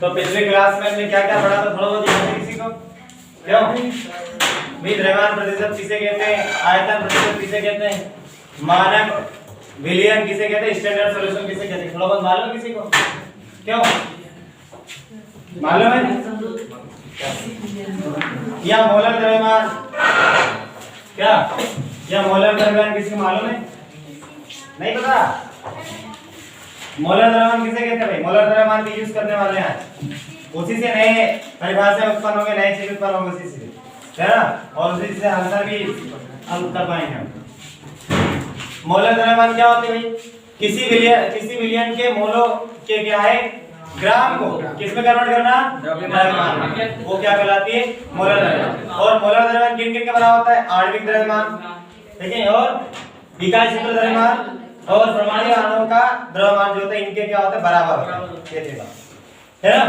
तो पिछले क्लास में हमने क्या क्या पढ़ा था, थोड़ा बहुत याद है किसी को? क्यों भाई, द्रव्यमान प्रतिशत किसे कहते हैं, आयतन प्रतिशत किसे कहते हैं, मानक विलयन किसे कहते हैं, स्टैंडर्ड सॉल्यूशन किसे कहते हैं, थोड़ा बहुत मालूम है किसी को? क्यों मालूम है? या मोलर द्रव्यमान, क्या या मोलर द्रव्यमान किसी को मालूम है? नहीं पता? मोलर द्रव्यमान किसे कहते हैं भाई? मोलर द्रव्यमान की यूज करने वाले हैं, उसी से नए परिभाषा उत्पन्न होंगे, नए चीज उत्पन्न होंगे उसी से, है ना? और उसी से आंसर भी हम कर पाएंगे हम। मोलर द्रव्यमान क्या होते हैं भाई? किसी विलयन के मोलो के क्या है, ग्राम को किस में कन्वर्ट करना, द्रव्यमान, वो क्या कहलाती है, मोलर द्रव्यमान। और मोलर द्रव्यमान किन किन के बराबर होता है? आणविक द्रव्यमान, ठीक है, और इकाई क्षेत्र द्रव्यमान और परमाणु अणुओं का द्रव्यमान जो होता है, इनके क्या होता है, बराबर होता है, ये चीज है ना?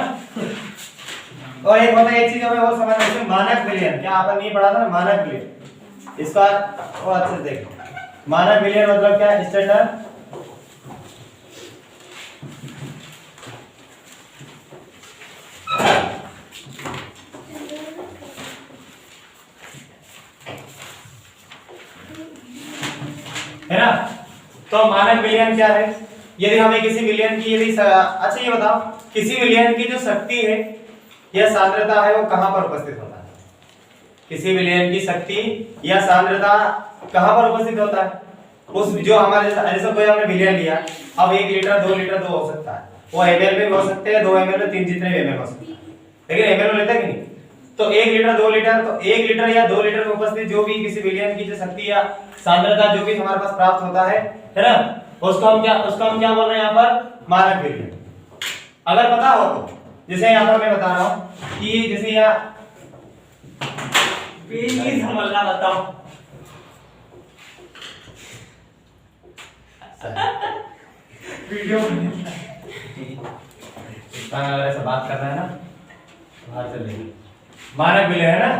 और एक होता है, एक चीज हमें और समझना है, मानक विलयन, क्या आपने नहीं पढ़ा था ना, मानक विलयन, इसका वो अच्छे से देखो। मानक विलयन मतलब क्या है, स्टैंडर्ड है ना? तो मानक विलयन क्या है? यदि हमें किसी विलयन की अच्छा ये बताओ, किसी विलयन की जो शक्ति है या सांद्रता है वो कहां पर उपस्थित होता है? किसी विलयन की शक्ति या सांद्रता कहां पर उपस्थित होता है? उस जो हमारे जैसे कोई हमने विलयन लिया, अब 1 लीटर 2 लीटर तो हो सकता है, वो ml में भी हो सकते हैं, 2 ml में 3 जितने भी ml हो सकते हैं, लेकिन ml में लेते हैं कि नहीं? तो 1 लीटर 2 लीटर, तो 1 लीटर या 2 लीटर में उपस्थित जो भी किसी विलयन की जो शक्ति या सांद्रता जो भी हमारे पास प्राप्त होता है ना, उसको हम क्या बोल रहे हैं यहाँ पर, मानक विलयन। अगर पता हो तो, जैसे यहाँ पर मैं बता रहा हूँ कि जैसे यहाँ समझना बताओ वीडियो अगर ऐसा बात करना है ना, बाहर चलेगी, मानक विलयन है ना।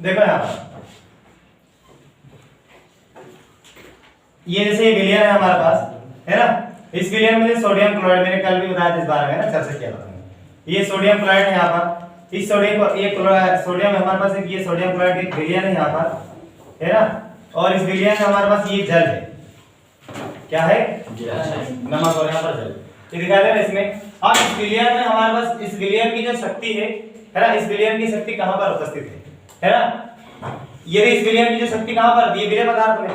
देखो यहाँ पर ये जैसे विलयन है हमारे पास, है ना? इस विलयन में सोडियम क्लोराइड, मैंने कल भी बताया था इस बारे में ना, चर्चा किया था। ये सोडियम क्लोराइड है यहाँ पर, इस सोडियम को ये सोडियम हमारे पास एक, ये सोडियम क्लोराइड एक विलयन है यहाँ पर, है ना? और इस विलयन में हमारे पास ये जल है, क्या है, नमक, और यहाँ पर जल, ये दिखा दे ना इसमें। अब इस विलयन में हमारे पास इस विलयन की जो शक्ति है ना, इस विलयन की शक्ति कहां पर उपस्थित है ना? यदि इस विलयन की जो शक्ति कहां पर, ये विलय पदार्थ में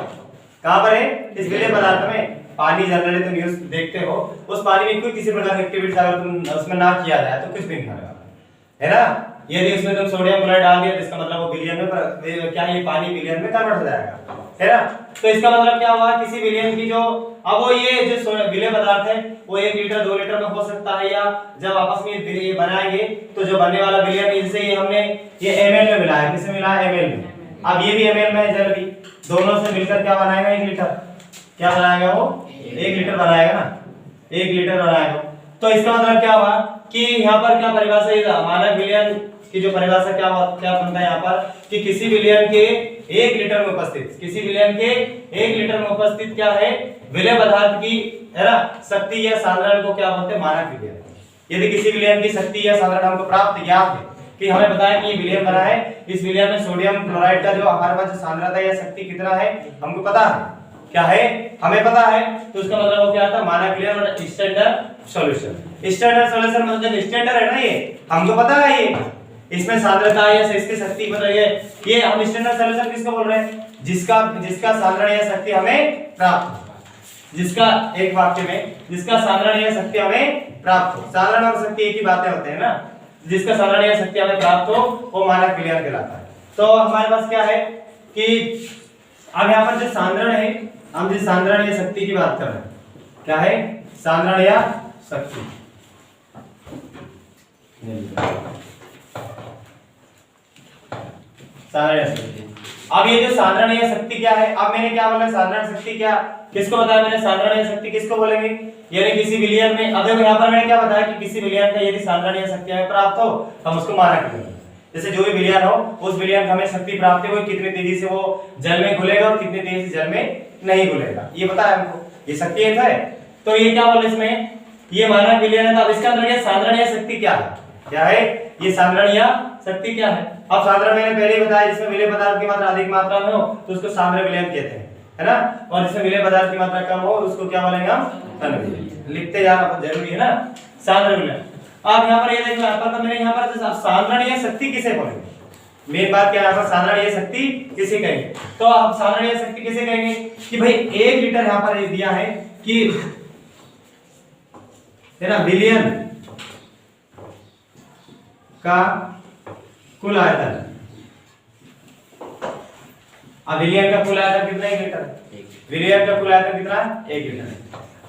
कहां पर है, इस विलय पदार्थ में। पानी जनरली तुम न्यूज़ देखते हो, उस पानी में कोई किसी प्रकार की एक्टिविटी अगर तुम उसमें ना किया जाए तो कुछ भी नहीं होगा, है ना? यदि उसमें तुम सोडियम क्लोराइड डाल दिया तो इसका मतलब वो विलयन में क्या, ये पानी विलयन में कन्वर्ट हो जाएगा, है ना? तो इसका मतलब क्या हुआ, किसी विलयन की जो, अब वो ये जो विलय पदार्थ है वो 1 लीटर 2 लीटर में हो सकता है, या जब आपस में ये बनाएंगे तो जो बनने वाला विलयन, इनसे ये हमने ये ml में मिला है, किसमें मिला है, ml में। अब ये भी ml में है, जल भी, दोनों से मिलकर क्या बनाएगा, 1 लीटर, क्या बनाएगा वो, 1 लीटर बनाएगा ना, 1 लीटर बनाएगा। तो इसका मतलब क्या हुआ कि यहाँ पर क्या परिभाषा है, मानक विलयन की जो परिभाषा क्या बनता है यहाँ पर, कि किसी विलयन के 1 लीटर में उपस्थित, किसी विलयन के 1 लीटर में उपस्थित क्या है, विलय पदार्थ की, है ना, शक्ति या सांद्रण को क्या बोलते हैं, मानक विलयन। यदि किसी विलयन की शक्ति या सांद्रण हमको प्राप्त ज्ञात है, कि हमें बताया कि ये विलयन बना है, इस विलयन में सोडियम क्लोराइड का जो हमारे पास सांद्रता या शक्ति कितना है हमको पता है, क्या है, हमें पता है, तो उसका मतलब वो क्या आता है, मानक विलयन और स्टैंडर्ड सॉल्यूशन। स्टैंडर्ड सॉल्यूशन मतलब स्टैंडर्ड है ना, ये हमको पता है, ये इसमें सांद्रता या इसकी शक्ति बन रही है, ये हम स्टैंडर्ड सॉल्यूशन किसको बोल रहे हैं, जिसका सांद्रण या शक्ति हमें प्राप्त हो, जिसका एक वाक्य में जिसका सांद्रण या शक्ति हमें प्राप्त हो, सांद्रण और शक्ति एक ही बातें होते हैं ना, जिसका सांद्रण या शक्ति हमें प्राप्त हो वो मानक विलयन कहलाता है। तो हमारे पास क्या है कि अब यहाँ पर जो सांद्रण है, हम जिस सांद्रण या शक्ति की बात कर रहे हैं, क्या है, सांद्रण या शक्ति। सांद्रण या शक्ति, अब ये जो सांद्रण या शक्ति क्या है, अब मैंने क्या बोला, सांद्रण शक्ति क्या, किसको बताया मैंने, सांद्रण या शक्ति किसको बोलेंगे, यानी किसी विलयन में। अब यहाँ पर मैंने क्या बताया कि किसी विलयन का यदि सांद्रण या शक्ति हमें प्राप्त हो हम उसको मानक विलयन, जैसे जो भी विलयन हो उस विलयन का हमें शक्ति प्राप्त हो, कितनी तेजी से वो जल में घुलेगा और कितनी तेजी से जल में नहीं घुलेगा, ये बताया हमको, ये शक्ति है। तो ये क्या बोले इसमें ये मानक विलयन है, तो अब इसका अंदर क्या सांद्रण शक्ति क्या है, क्या है ये सांद्रण या शक्ति क्या है। अब सांद्रण मैंने पहले ही बताया, जिसमें विलय पदार्थ की मात्रा अधिक मात्रा में हो तो उसको सांद्र विलयन कहते हैं, है ना, और जिसमें विलय पदार्थ की मात्रा कम हो उसको क्या बोलेंगे हम, तन विलयन। लिखते जाना जरूरी है ना, सांद्र विलयन। अब यहाँ पर ये देखो, यहाँ पर तो मैंने यहाँ पर सांद्रण या शक्ति किसे बोलेंगे, मेन बात क्या है, यहाँ पर सांद्रण या शक्ति किसे कहेंगे। तो अब सांद्रण या शक्ति किसे कहेंगे कि भाई 1 लीटर यहाँ पर दिया है कि है ना विलयन का कुल आयतन, अब विलयन का कुल आयतन कितना, 1 लीटर, विलयन का कुल आयतन कितना, 1 लीटर।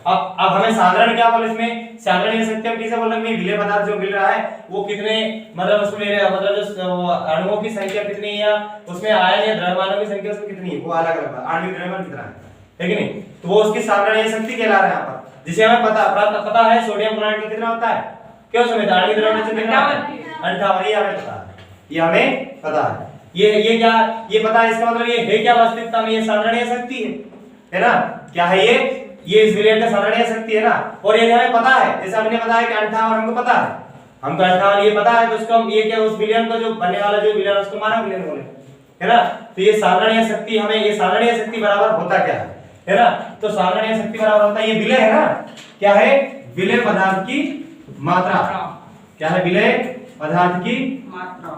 अब हमें सांद्रण क्या बोले, इसमें सांद्रण या शक्ति हम किसे बोलेंगे, विलय पदार्थ जो मिल रहा है वो कितने, मतलब उसमें मतलब जो अणुओं की संख्या कितनी है या उसमें आयन या द्रव्यमानों की संख्या उसमें कितनी है, वो अलग अलग है, आणविक द्रव्यमान कितना है कि नहीं, तो वो उसकी सांद्रण या शक्ति कहला रहा है यहाँ पर, जिसे हमें पता है सोडियम क्लोराइड का कितना होता है, क्यों समझते हैं, आणविक द्रव्यमान से कितना होता है 58, ये हमें पता है, ये हमें पता है, ये क्या, ये पता है, इसका मतलब ये है क्या वास्तविकता में, ये सांद्रण या शक्ति है ना, क्या है ये इस विलयन का सांद्रण या शक्ति है ना, और ये हमें पता है, जैसे हमने बताया कि 58 हमको पता है, हमको 58 ये पता है, तो उसको हम ये क्या उस विलयन को जो बनने वाला जो विलयन उसको मानक विलयन बोले, है ना, तो ये सांद्रण या शक्ति हमें, ये सांद्रण या शक्ति बराबर होता क्या है ना, तो सांद्रण या शक्ति बराबर होता है ये विलय है ना, क्या है, विलय पदार्थ की मात्रा, क्या है, विलय पदार्थ की मात्रा,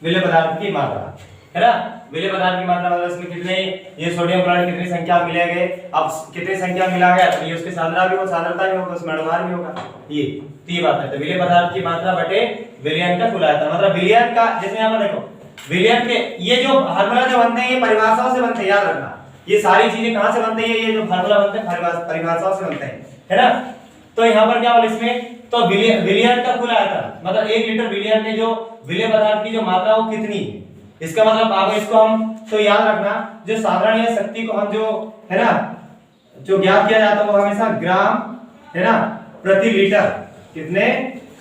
विलय पदार्थ की मात्रा, है ना, विलय पदार्थ की मात्रा मतलब इसमें कितने, ये सोडियम क्लोराइड कितनी संख्या मिला गए, अब कितनी संख्या मिला गया तो ये उसकी सांद्रता भी हो, सांद्रता भी होगा, उसमें अणुभार भी होगा, ये बात है। तो विलय पदार्थ की मात्रा बटे विलयन का कुल आयतन, मतलब विलयन का, जैसे यहाँ पर देखो विलयन के ये जो फार्मूला जो बनते हैं ये परिभाषाओं से बनते हैं, याद रखना, ये सारी चीजें कहां से बनते हैं, ये जो फार्मूला बनते हैं परिभाषाओं से बनते हैं, है ना। तो यहाँ पर क्या बोले इसमें, तो विलयन का कुल आयतन मतलब 1 लीटर विलयन में जो विलय पदार्थ की जो मात्रा वो कितनी है, इसका मतलब आगे इसको हम तो याद रखना, जो सांद्रण या शक्ति को हम जो है ना जो ज्ञात किया जाता है वो हमेशा ग्राम है ना प्रति लीटर, कितने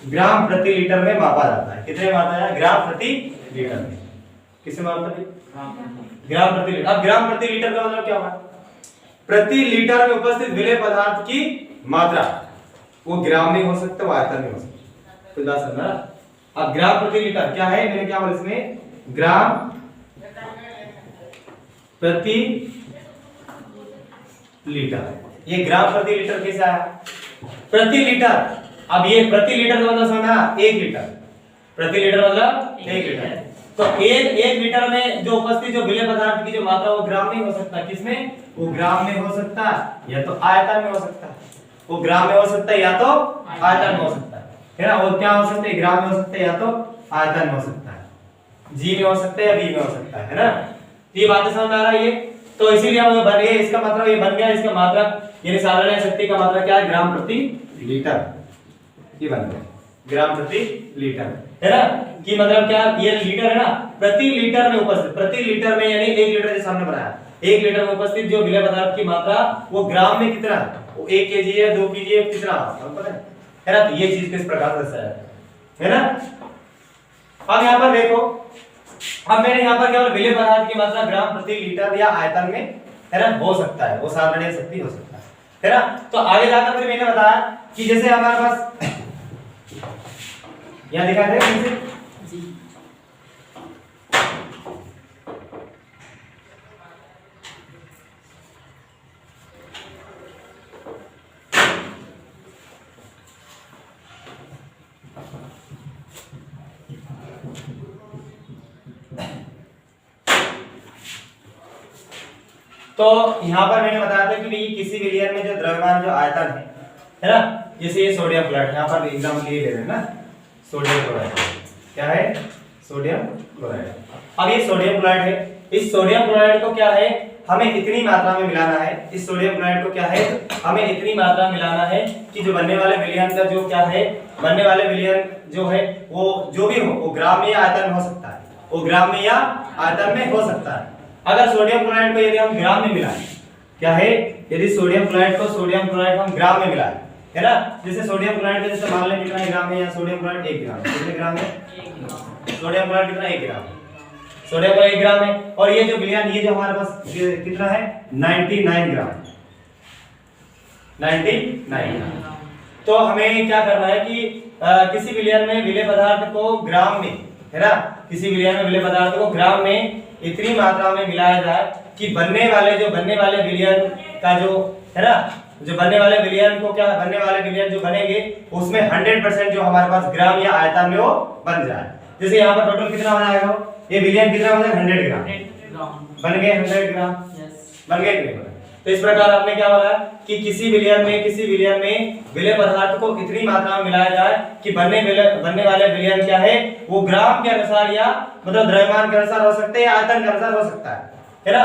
ग्राम प्रति लीटर में मापा जाता है, कितने मापा जाता है, ग्राम प्रति लीटर में, किसे मापते हैं, ग्राम प्रति लीटर। अब ग्राम प्रति लीटर का मतलब क्या हुआ, प्रति लीटर में उपस्थित विलय पदार्थ की मात्रा, वो ग्राम में हो सकता है, वो आयतन में हो सकता है, तो ध्यान रखना। अब ग्राम प्रति लीटर क्या है, मैंने क्या बोला इसमें, ग्राम प्रति लीटर, ये ग्राम प्रति लीटर कैसे आया, प्रति लीटर, अब ये प्रति लीटर का मतलब समझना 1 लीटर, प्रति लीटर मतलब 1 लीटर, तो एक लीटर में जो उपस्थित जो विलय पदार्थ की जो मात्रा वो ग्राम में हो सकता है, किसमें, वो ग्राम में हो सकता है या तो आयतन में हो सकता है, वो ग्राम में हो सकता है या तो आयतन में हो सकता है ना, वो क्या हो सकता है, ग्राम में हो सकता है या तो आयतन में हो सकता है, जी में हो सकता है या बी में हो सकता है ना, ये बातें समझ में आ रहा है ये, तो इसीलिए हम बन गए, इसका मतलब ये बन गया, इसका मात्रा यानी सांद्रण शक्ति का मात्रा क्या है, ग्राम प्रति लीटर, ये बन गया ग्राम प्रति लीटर, है ना, कि मतलब क्या, ये लीटर है ना, प्रति लीटर में उपस्थित, प्रति लीटर में यानी 1 लीटर जैसे हमने बनाया, 1 लीटर में उपस्थित जो विलय पदार्थ की मात्रा वो ग्राम में कितना, वो 1 केजी है, 2 केजी है, कितना पता है ना, तो ये चीज किस प्रकार से है ना। अब यहाँ पर देखो, अब मैंने यहाँ पर केवल विलय पदार्थ की मात्रा ग्राम प्रति लीटर या आयतन में है ना हो सकता है, वो सांद्रण शक्ति हो सकता है ना। तो आगे जाकर फिर मैंने बताया कि जैसे हमारे पास यहाँ दिखा दे जी, तो यहाँ पर मैंने बताया था कि किसी विलयन में जो द्रव्यमान जो आयतन है ना, जैसे ये सोडियम क्लोराइड, यहाँ पर एग्जाम्पल ये ले रहे हैं ना, सोडियम क्लोराइड क्या है, सोडियम क्लोराइड। अब ये सोडियम क्लोराइड है, इस सोडियम क्लोराइड को क्या है हमें इतनी मात्रा में मिलाना है, इस सोडियम क्लोराइड को क्या है हमें इतनी मात्रा में मिलाना है कि जो बनने वाले विलयन का जो क्या है, बनने वाले विलयन जो है वो जो भी हो वो ग्राम में या आयतन में हो सकता है, वो ग्राम में या आयतन में हो सकता है। अगर सोडियम क्लोराइड को यदि हम ग्राम में मिलाएं, क्या है, यदि सोडियम क्लोराइड हम ग्राम में मिलाएं, है ना, जैसे सोडियम क्लोराइड जैसे मान लें कितना ग्राम है, या सोडियम क्लोराइड 1 ग्राम, कितने ग्राम है, सोडियम क्लोराइड कितना 1 ग्राम, सोडियम क्लोराइड 1 ग्राम है, और ये जो विलयन ये जो हमारे पास कितना है 99 ग्राम, 99। तो हमें क्या करना है कि किसी विलयन में विलेय पदार्थ को ग्राम में, है ना, किसी विलयन में विलेय पदार्थ को ग्राम में इतनी मात्रा में मिलाया जाए कि बनने वाले विलयन का जो, है ना, जो बनने वाले विलयन जो बनेंगे उसमें 100% जो हमारे पास ग्राम या आयतन में वो बन जाए। जैसे यहाँ पर टोटल कितना हो जाएगा, ये विलयन कितना हो जाएगा, 100 ग्राम बन गए, 100 ग्राम बन गए कि नहीं बने। तो इस प्रकार आपने क्या बोला कि किसी विलयन में विलेय पदार्थ को इतनी मात्रा में मिलाया जाए कि बनने वाले विलयन क्या है, वो ग्राम के अनुसार या मतलब द्रव्यमान के अनुसार हो सकते हैं या आयतन के अनुसार हो सकता है ना।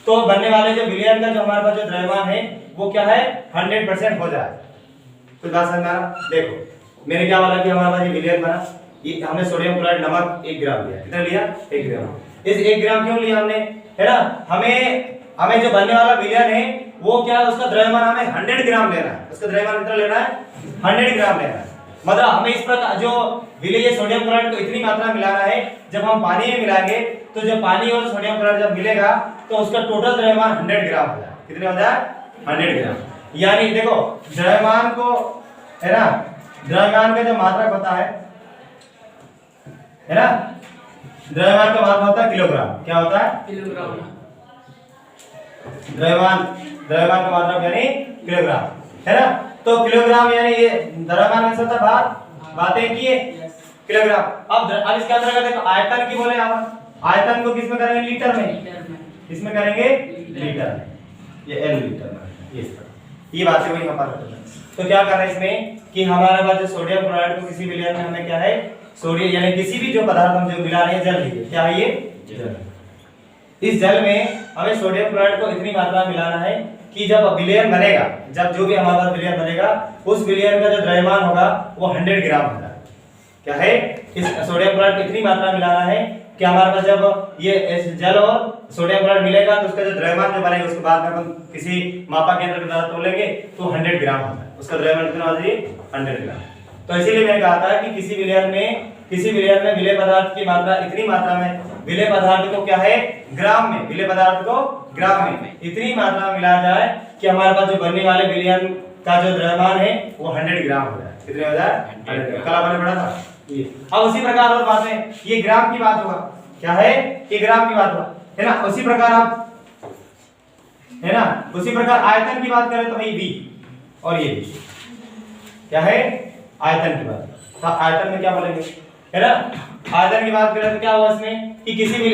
तो बनने वाले जो विलयन का जो हमारे पास जो द्रव्यमान है वो क्या है, 100% हो जाए। कुछ बात समझ में आ रहा? देखो मैंने क्या बोला कि हमारे पास ये विलयन बना, ये हमने सोडियम क्लोराइड नमक 1 ग्राम लिया, कितना लिया, 1 ग्राम। इस 1 ग्राम क्यों लिया हमने, है ना, हमें जो बनने वाला विलयन है वो क्या है, उसका द्रव्यमान हमें 100 ग्राम लेना है, उसका द्रव्यमान कितना लेना है, 100 ग्राम लेना है। मतलब हमें इस प्रकार जो विलेय सोडियम क्लोराइड को इतनी मात्रा में मिलाना है, जब हम पानी में मिलाएंगे तो जब पानी और सोडियम क्लोराइड जब मिलेगा तो उसका टोटल द्रव्यमान 100 ग्राम हो जाए। कितने हो जाए, 100 ग्राम। यानी देखो द्रव्यमान को, है ना, द्रव्यमान का जो मात्रक होता है ना, द्रव्यमान का मात्रक होता है किलोग्राम। क्या होता है, किलोग्राम। द्रव्यमान का मात्रक यानी किलोग्राम, है ना। तो किलोग्राम यानी ये द्रव्यमान में से होता है, बातें किए किलोग्राम। अब इसके अंदर अगर देखो आयतन की बोले, आप आयतन को किसमें करेंगे, लीटर में, इसमें करेंगे लीटर में, ये एल लीटर में, ये बातें वही हमारा। तो क्या करना है इसमें कि हमारे पास जो सोडियम क्लोराइड को किसी विलयन में हमें क्या है, सोडियम यानी किसी भी जो पदार्थ हम जो मिला रहे हैं, जल लीजिए, क्या है ये, जल। इस जल में हमें सोडियम क्लोराइड को इतनी मात्रा में मिलाना है कि जब विलयन बनेगा, जब जो भी हमारे पास विलयन बनेगा उस विलयन का जो द्रव्यमान होगा वो 100 ग्राम होगा। क्या है, इस सोडियम क्लोराइड को इतनी मात्रा में मिलाना है कि हमारे पास जब ये जल और सोडियम क्लोराइड मिलेगा तो उसका जो द्रव्यमान जो बनेगा उसके बाद में हम किसी मापा केंद्र के द्वारा तोलेंगे तो 100 ग्राम होगा, उसका द्रव्यमान कितना हो जाए, 100 ग्राम। तो इसीलिए मैंने कहा था कि किसी विलयन में विलेय पदार्थ की मात्रा इतनी मात्रा में, विलेय पदार्थ को क्या है, ग्राम में, विलेय पदार्थ को ग्राम में इतनी मात्रा में मिलाया जाए कि हमारे पास जो बनने वाले विलयन का जो द्रव्यमान है वो 100 ग्राम हो जाए। कितने हो जाए, 100 ग्राम। कल आपने पढ़ा था ये। अब उसी प्रकार और बातें, ये ग्राम की बात हुआ, क्या है, ये ग्राम की बात हुआ, है ना। उसी प्रकार आप, है ना, उसी प्रकार आयतन की बात करें तो भाई V और ये V, क्या है, आयतन की बात। तो आयतन में क्या बोलेंगे, है ना, आयतन की बात करें तो क्या हुआ इसमें कि किसी भी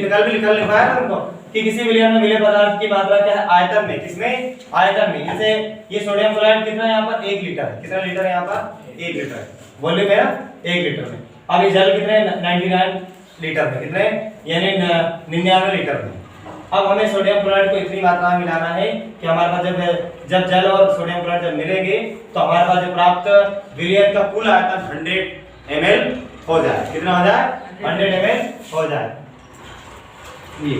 कल भी लिखा है ना तुमको कि किसी विलयन में विलेय पदार्थ की मात्रा क्या है, आयतन में, किसमें, आयतन में। जैसे ये सोडियम क्लोराइड कितना है यहाँ पर, 1 लीटर है, कितना लीटर है यहाँ पर, 1 लीटर है, वॉल्यूम है ना 1 लीटर में। अब ये जल कितने, 99 लीटर में, कितने, यानी 99 लीटर में। अब हमें सोडियम क्लोराइड को इतनी मात्रा में मिलाना है कि हमारे पास जब जल और सोडियम क्लोराइड जब मिलेंगे तो हमारे पास जो प्राप्त विलयन का कुल आयतन 100 ml हो जाए। कितना हो जाए, 100 ml हो जाए, ये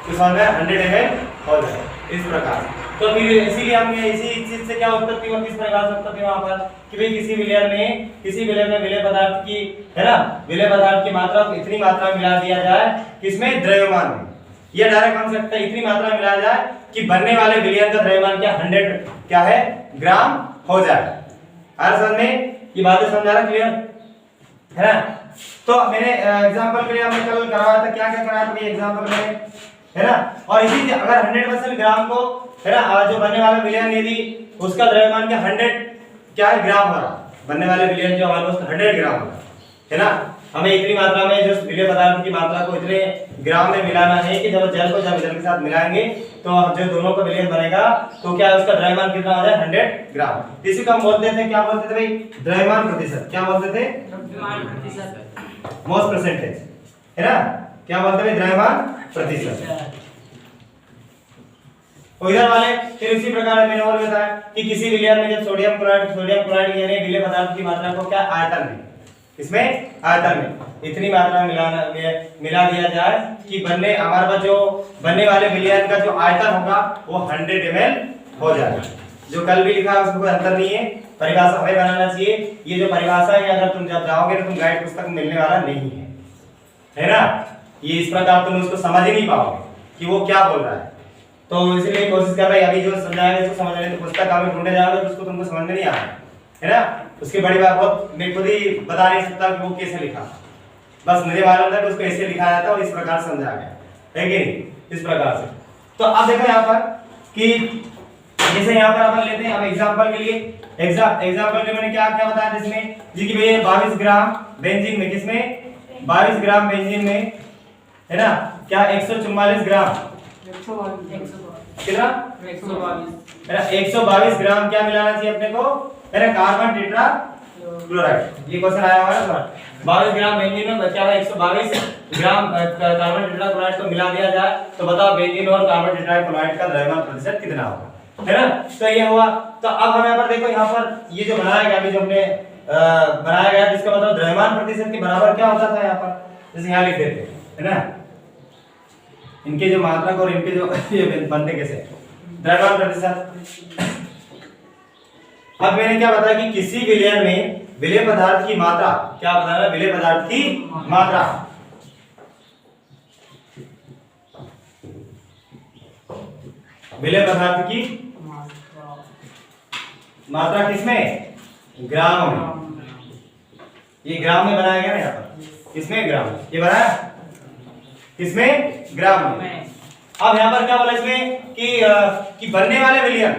तो समझ में, 100 ml हो जाए इस प्रकार। तो फिर इसीलिए हमने इसी चीज से क्या उत्पत्ति और किस प्रकार से उत्पत्ति वहां पर कि भाई किसी विलयन में विलेय पदार्थ की, है ना, विलेय पदार्थ की मात्रा को इतनी मात्रा में मिला दिया जाए, किसमें, द्रव्यमान में। ये डायरेक्ट हम सकते हैं इतनी मात्रा में मिलाया जाए कि बनने वाले विलयन का द्रव्यमान क्या 100 क्या है, ग्राम हो जाए। हर समझ में ये बातें समझा रहा, क्लियर है ना। तो मैंने एग्जांपल के लिए हमने कल करवाया था, क्या क्या कराया था एग्जांपल में, है ना। और इसी अगर 100% ग्राम को, है ना, जो बनने वाला विलयन यदि उसका द्रव्यमान क्या 100 क्या है, ग्राम हो रहा, बनने वाले विलयन जो हमारे पास 100 ग्राम होगा, है ना। हमें इतनी मात्रा में जो विलेय पदार्थ की मात्रा को इतने ग्राम में मिलाना है कि जब जल के साथ मिलाएंगे तो जो दोनों का विलयन बनेगा तो क्या उसका द्रव्यमान कितना हो जाए, 100 ग्राम। इसी को हम बोलते थे, क्या बोलते थे भाई, द्रव्यमान प्रतिशत। क्या बोलते थे, द्रव्यमान प्रतिशत, मोस्ट परसेंटेज, है ना। क्या बोलते थे, द्रव्यमान प्रतिशत। इधर वाले फिर इसी प्रकार मैंने और बताया कि किसी विलयन में जब सोडियम क्लोराइड यानी विलेय पदार्थ की मात्रा को क्या, आयतन में, इसमें आयतन में इतनी मात्रा में मिला दिया जाए कि हमारे पास जो बनने वाले विलयन का जो आयतन होगा वो 100 ml हो जाएगा। जो कल भी लिखा है उसमें कोई अंतर नहीं है, परिभाषा हमें बनाना चाहिए। ये जो परिभाषा है अगर तुम जब जाओगे तो तुम गाइड पुस्तक में मिलने वाला नहीं है ना। ये इस प्रकार तुम उसको समझ ही नहीं पाओगे कि वो क्या बोल रहा तो इसलिए कोशिश कर रहे हैं अभी जो समझाएगा इसको समझ लें। तो पुस्तक आप ढूंढने जाओगे तो उसको तुमको समझ में नहीं आया है ना। उसकी बड़ी बात बहुत मैं खुद ही बता नहीं सकता कि वो कैसे लिखा, बस मुझे मालूम था कि उसको ऐसे लिखा जाता और इस प्रकार समझा गया है कि नहीं, इस प्रकार से। तो अब देखो यहाँ पर कि जैसे यहाँ पर अपन लेते हैं अब एग्जांपल के लिए एग्जांपल के मैंने क्या क्या बताया जिसमें जी कि भैया 22 ग्राम बेंजीन में, किसमें 22 ग्राम बेंजीन में है ना क्या 144 ग्राम कितना 122 ग्राम क्या मिलाना चाहिए अपने को है ना कार्बन टेट्रा क्लोराइड। ये क्वेश्चन आया हुआ है ना 22 ग्राम बेंजीन में क्या है 122 ग्राम कार्बन टेट्रा क्लोराइड को मिला दिया जाए तो बताओ बेंजीन और कार्बन टेट्रा क्लोराइड का द्रव्यमान प्रतिशत कितना होगा है ना। तो ये हुआ। तो अब हम यहाँ पर देखो यहाँ पर ये जो बनाया गया अभी जो हमने बनाया गया जिसका मतलब द्रव्यमान प्रतिशत के बराबर क्या होता था यहाँ पर जैसे यहाँ लिख देते है ना इनके जो मात्रक और इनके जो ये बनते कैसे द्रव्यमान प्रतिशत। अब मैंने क्या बताया कि किसी विलयन में विलेय पदार्थ की मात्रा क्या बताया विलेय पदार्थ की मात्रा विलेय पदार्थ की मात्रा किसमें ग्राम में। ये ग्राम में बनाया गया ना यहाँ पर किसमें ग्राम ये बनाया किसमें ग्राम में। अब यहाँ पर क्या बोला इसमें कि बनने वाले विलयन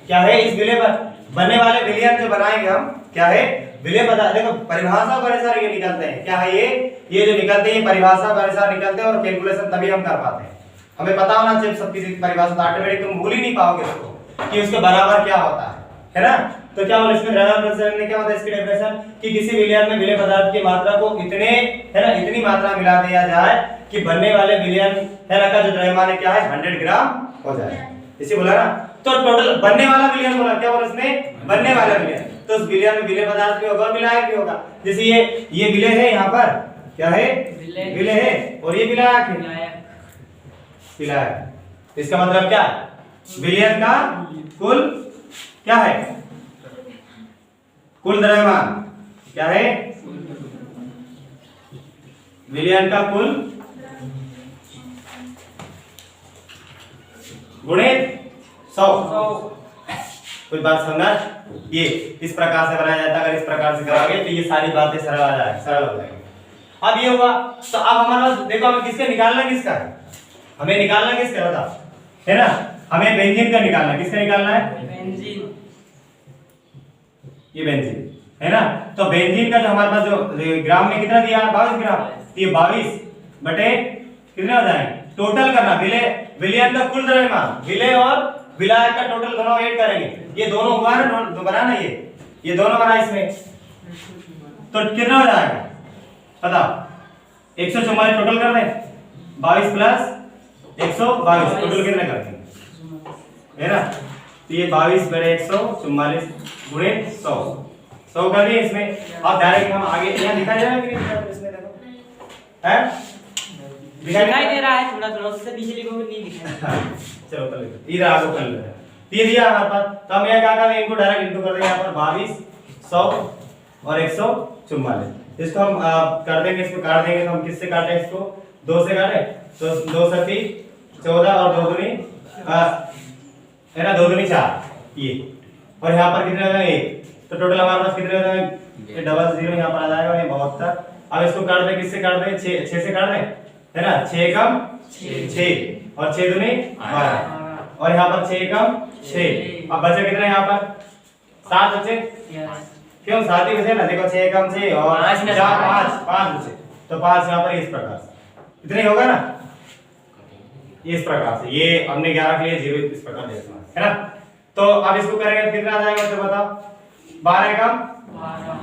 क्या है इस विलेय पर बनने वाले विलयन जो बनाएंगे हम क्या है विलेय पदार्थ। देखो परिभाषा के अनुसार ये निकलते हैं क्या है ये जो निकलते हैं परिभाषा के अनुसार निकलते हैं और कैलकुलेशन तभी हम कर पाते हैं। हमें पता होना चाहिए सब किसी परिभाषा तो ऑटोमेटिक तुम भूल ही नहीं पाओगे उसको कि उसके बराबर क्या होता है ना। तो क्या बोले इसमें द्रव्यमान प्रतिशत में क्या होता है इसकी डेफिनेशन कि किसी विलयन में विलेय पदार्थ की मात्रा को इतने है ना इतनी मात्रा मिला दिया जाए कि बनने वाले विलयन है ना का जो द्रव्यमान है क्या है 100 ग्राम हो जाए। इसी बोला ना तो टोटल बनने वाला विलयन बोला क्या बोला इसमें बनने वाला विलयन। तो उस विलयन में विलेय पदार्थ भी होगा और विलायक भी होगा। जैसे ये विलेय है यहाँ पर क्या है विलेय है और ये विलायक है विलायक। इसका मतलब क्या विलयन का कुल क्या है कुल द्रव्यमान क्या है विलयन का कुल गुणित 100। कोई बात समझना ये इस प्रकार से बनाया जाता है। अगर इस प्रकार से कराओगे तो ये सारी बातें सरल आ जाएगी सरल हो जाएगी। अब ये हुआ तो अब हमारे पास देखो हमें किसका निकालना किसका है हमें निकालना किसका बता है ना हमें बेंजीन का निकालना किसका निकालना है बेंजीन ये बेंजीन है ना। तो बेंजीन का जो हमारे पास जो ग्राम में कितना दिया 22 ग्राम तो ये 22 बटे कितने हो जाएंगे टोटल करना विलयन का कुल द्रव्यमान विलेय और विलायक का टोटल दोनों ऐड करेंगे। ये दोनों हुआ ना तो बना ना ये दोनों बना इसमें तो कितना हो जाएगा बताओ 144 टोटल कर दें 22 प्लस 122 टोटल कितने करते हैं है ना। तो ये 22 बटे 144 गुणे 100 कर दिए इसमें। अब डायरेक्ट हम आगे यहाँ दिखा जाएगा कि नहीं इसमें देखो है दिखाई दे रहा है थोड़ा थोड़ा उससे नीचे लिखोगे नहीं दिखाई चलो कर लेते इधर आगे कर लेते ये दिया हमारे पास। तो हम यहाँ क्या करेंगे इनको डायरेक्ट इनटू कर देंगे यहाँ पर 22 100 और 144 इसको हम कर देंगे इसको काट देंगे तो हम किससे काटें इसको 2 से काटे तो 2 सती 14 और 2 दूनी है ना 2 दूनी 4 ये और यहाँ पर कितने हो जाएंगे तो टोटल हमारे पास कितने हो जाएंगे ये डबल 0 यहाँ पर आ जाएगा ये 72। अब इसको काट दे किससे काट दे 6 से काट दे है ना 6 कम 6 और 6 दूनी 12 और यहाँ पर 6 कम 6। अब बचे कितने यहाँ पर 7 बचे क्यों 7 ही बचे ना देखो 6 कम 6 और 4 5 बचे तो 5 यहाँ पर इस प्रकार से इतने होगा ना इस प्रकार से ये हमने 11 के लिए 0 इस प्रकार दे है ना। तो अब इसको करेंगे तो कितना आ जाएगा तो बताओ 12 कम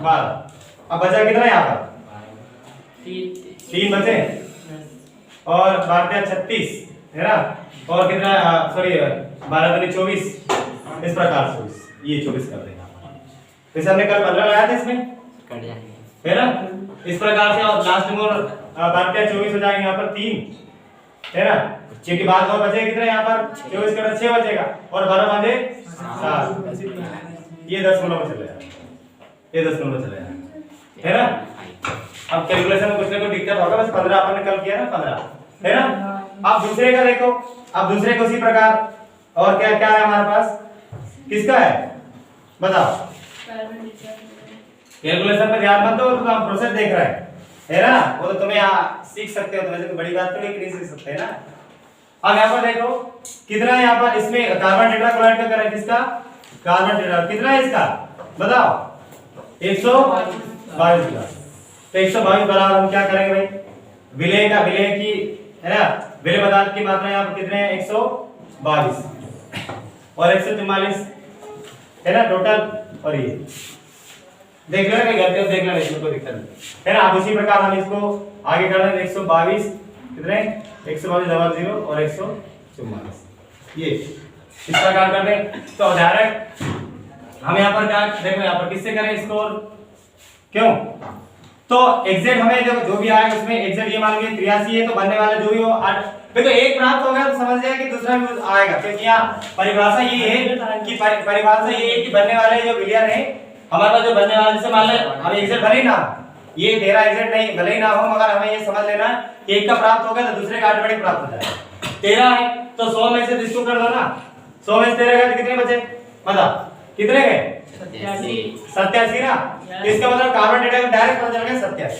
12 अब बचा कितना यहाँ पर 3 बचे और 12 36 है ना और कितना सॉरी 12 दूनी 24 इस प्रकार से ये 24 कर देंगे। जैसे हमने कल 15 लगाया था इसमें कट जाएंगे है ना इस प्रकार से और लास्ट में 12 24 हो जाएंगे यहाँ पर 3 है ना क्योंकि बाद और बचे कितने यहाँ पर 24 का 6 बचेगा और 12 बचे 7 ये 10 नंबर चले जाएगा ये 10 नंबर चले जाएगा है ना। अब कैलकुलेशन में कुछ ना कुछ दिक्कत होगा बस 15 अपन ने कल किया ना है ना। अब दूसरे का देखो, अब दूसरे को उसी प्रकार, और क्या क्या है हमारे पास, किसका है बताओ। कैलकुलेशन पे ध्यान मत दो, तो हम प्रोसेस देख रहे हैं, है ना। वो तो तुम्हें सीख सकते हो, तुम्हें तो बड़ी बात तो नहीं सीख सकते है ना। अब यहाँ पर देखो कितना है, यहाँ पर इसमें कार्बन टेट्राक्लोराइड का करें, किसका कार्बन टेट्रा, कितना है इसका बताओ 122 का। तो 122 बराबर हम क्या करेंगे भाई, विलय का, विलय की है ना, विलय पदार्थ की मात्रा यहाँ पर कितने हैं 122 और 144 है ना टोटल। और ये देख लेना कहीं गलती हो देख लेना, इसमें कोई दिक्कत नहीं है ना। अब उसी प्रकार हम इसको आगे कर रहे हैं 122 कितने 122 और 144 ये इस प्रकार कर दें। तो डायरेक्ट हम यहाँ पर क्या देखो, यहाँ पर किससे करें स्कोर, क्यों तो एग्जैक्ट हमें जो भी आएगा उसमें एग्जैक्ट ये मान लीजिए 83 है, तो बनने वाला जो भी हो तो एक प्राप्त हो गया तो समझ जाए कि दूसरा भी आएगा, क्योंकि यहाँ परिभाषा ये है कि परिभाषा ये है कि बनने वाले जो विलयन है हमारे पास, जो बनने वाले जैसे मान ले हमें एग्जैक्ट भले ही ना ये तेरा एग्जैक्ट नहीं भले ही ना हो, मगर हमें ये समझ लेना कि एक का प्राप्त हो गया तो दूसरे का ऑटोमेटिक प्राप्त हो जाएगा। 13 है तो 100 में से इसको कर दो ना, 100 में से 13 गए तो कितने बचे बता, कितने गए 87 ना। इसका मतलब कार्बन डेटा में डायरेक्ट पता चल गया 87,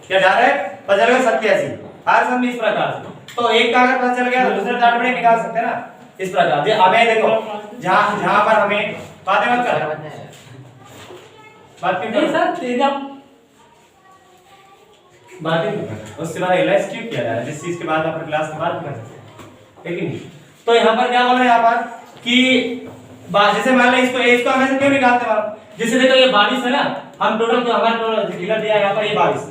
क्या डायरेक्ट पता चल गया 87 हर समय इस प्रकार से। तो एक का अगर पता चल गया तो दूसरे का ऑटोमेटिक निकाल सकते हैं ना इस प्रकार। जे हमें देखो जहां पर हमें बातें मत कर, बात क्यों सर तेरा बातें उसके बाद एनालाइज क्यों किया जा रहा है, जिस चीज के बाद अपन क्लास के बाद कर सकते हैं, लेकिन तो यहाँ पर क्या बोल रहे हैं यहाँ पर कि जैसे मान लो इसको हमें से क्यों निकालते हैं, जैसे देखो ये 22 है ना, हम टोटल जो हमारा टोटल फिगर दिया है यहाँ पर ये 22,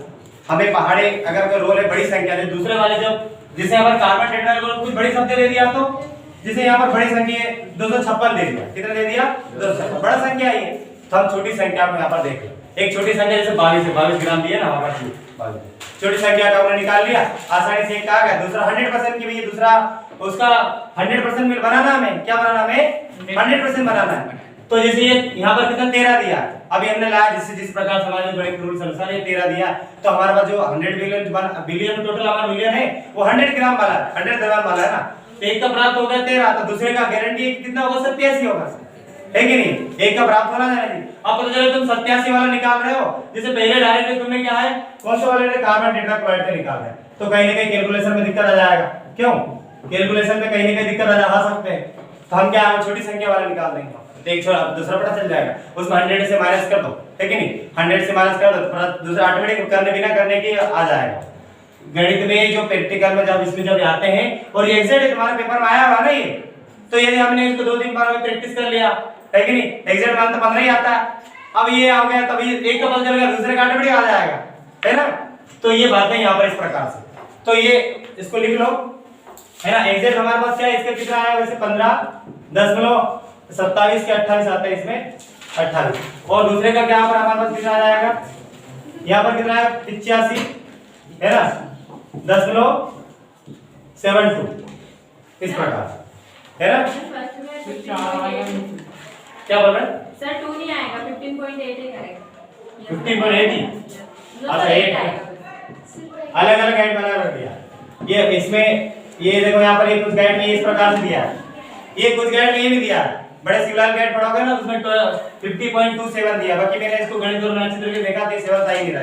हमें पहाड़े अगर कोई रोल है बड़ी संख्या है, दूसरे वाले जब जैसे यहाँ पर कार्बन टेट्राक्लोराइड कुछ बड़ी संख्या दे दिया, तो जैसे यहाँ पर बड़ी संख्या है 256 दे दिया, कितना दे दिया 256, बड़ा संख्या है ये, तो हम छोटी संख्या को यहाँ पर देख लो। एक छोटी संख्या जैसे 22 है, 22 ग्राम दिया ना हमारे पास, छोटी संख्या का हमने निकाल लिया आसानी से। एक आ गया, दूसरा 100% की भी दूसरा उसका 100% बनाना, हमें क्या बनाना, हमें 100% बनाना है। तो जैसे ये यहाँ पर कितना 13 दिया, अभी हमने लाया जिस प्रकार समाज में रूल के अनुसार ये 13 दिया, तो हमारे पास जो 100 बिलियन टोटल हमारा बिलियन है वो 100 ग्राम वाला 100 ग्राम वाला है ना। तो एक का प्राप्त हो गया 13, तो दूसरे का गारंटी कितना होगा 87 होगा, है कि नहीं, एक का प्राप्त होना चाहिए। अब पता चला तुम 87 वाला निकाल रहे हो, जैसे पहले डायरेक्ट तुमने क्या है कौन सा वाले ने कार्बन टेट्राक्लोराइड का निकाल रहे हैं, तो कहीं ना कहीं कैलकुलेशन में दिक्कत आ जाएगा, क्यों कैलकुलेशन में कहीं ना कहीं दिक्कत आ सकते हैं, तो हम क्या छोटी संख्या वाला निकाल देंगे, एक छोड़ा दूसरा पता चल जाएगा, उसमें 100 से माइनस कर दो, है कि नहीं, 100 से माइनस कर दो तो दूसरा ऑटोमेटिक करने बिना करने की आ जाएगा। गणित में जो प्रैक्टिकल में जब इसमें जब आते हैं और ये एग्जैक्ट तुम्हारे पेपर में आया हुआ ना ये, तो यदि हमने इसको 2-3 बार में प्रैक्टिस कर लिया, है कि नहीं, एग्जैक्ट मान तो 15 ही आता है, अब ये आ गया तब ये एक का पता चल गया दूसरे का ऑटोमेटिक आ जाएगा, है ना। तो ये बातें यहाँ पर इस प्रकार से, तो ये इसको लिख लो, है ना। एग्जैक्ट हमारे पास क्या इसका कितना आया वैसे 15.27 के 28 आता है इसमें 28, और दूसरे का क्या पर हमारे पास कितना आ जाएगा, यहाँ पर कितना है 85, है ना 10.72 इस प्रकार, है ना। क्या बोल रहे हैं सर 2 नहीं आएगा, 15.8 ही आएगा, 15.8 अच्छा 8 अलग अलग गाइड बना रख दिया। ये इसमें ये देखो यहाँ पर ये कुछ गाइड में इस प्रकार से दिया है, ये कुछ गाइड में ये भी दिया है, बड़े शिवलाल गाइड पढ़ोगे ना उसमें 50.27 दिया, बाकी मैंने इसको गणित और अच्छी तरीके से देखा तो 7 आ ही नहीं रहा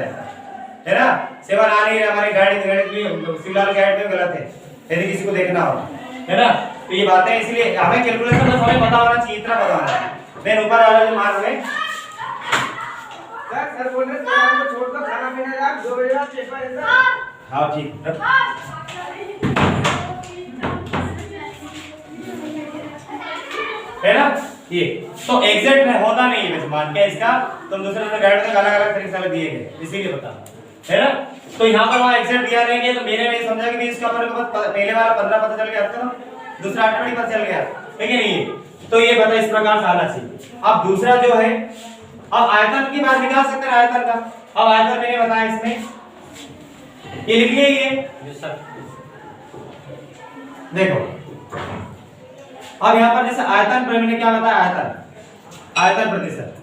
है ना, 7 आ नहीं रहा हमारे गाइड में, शिवलाल गाइड में गलत है यदि किसी को देखना हो, है ना। तो ये बातें इसलिए हमें कैलकुलेशन में हमें पता होना चाहिए, इतना पता होना चाहिए। देन ऊपर वाला जो मान रहे सर बोल रहे हैं छोड़ दो खाना पीना यार, 2 बजे बाद पेपर है सर। हाँ ठीक है ना। ये तो एग्जैक्ट होता नहीं है वैसे मान के इसका, तुम दूसरे गाइड में अलग अलग तरीके से दिए गए इसीलिए बता, है ना। तो यहाँ पर वहाँ एग्जैक्ट दिया नहीं है, तो मेरे में समझा कि इसका अपन को पहले वाला 15 पता चल गया था, दूसरा 8 पता चल गया, ठीक है नहीं, तो ये पता इस प्रकार से आना चाहिए। अब दूसरा जो है, अब आयतन की बात निकाल सकते हैं आयतन का। अब आयतन मैंने बताया इसमें ये लिख लिया, ये देखो अब यहाँ पर जैसे आयतन पर मैंने क्या बताया, आयतन प्रतिशत,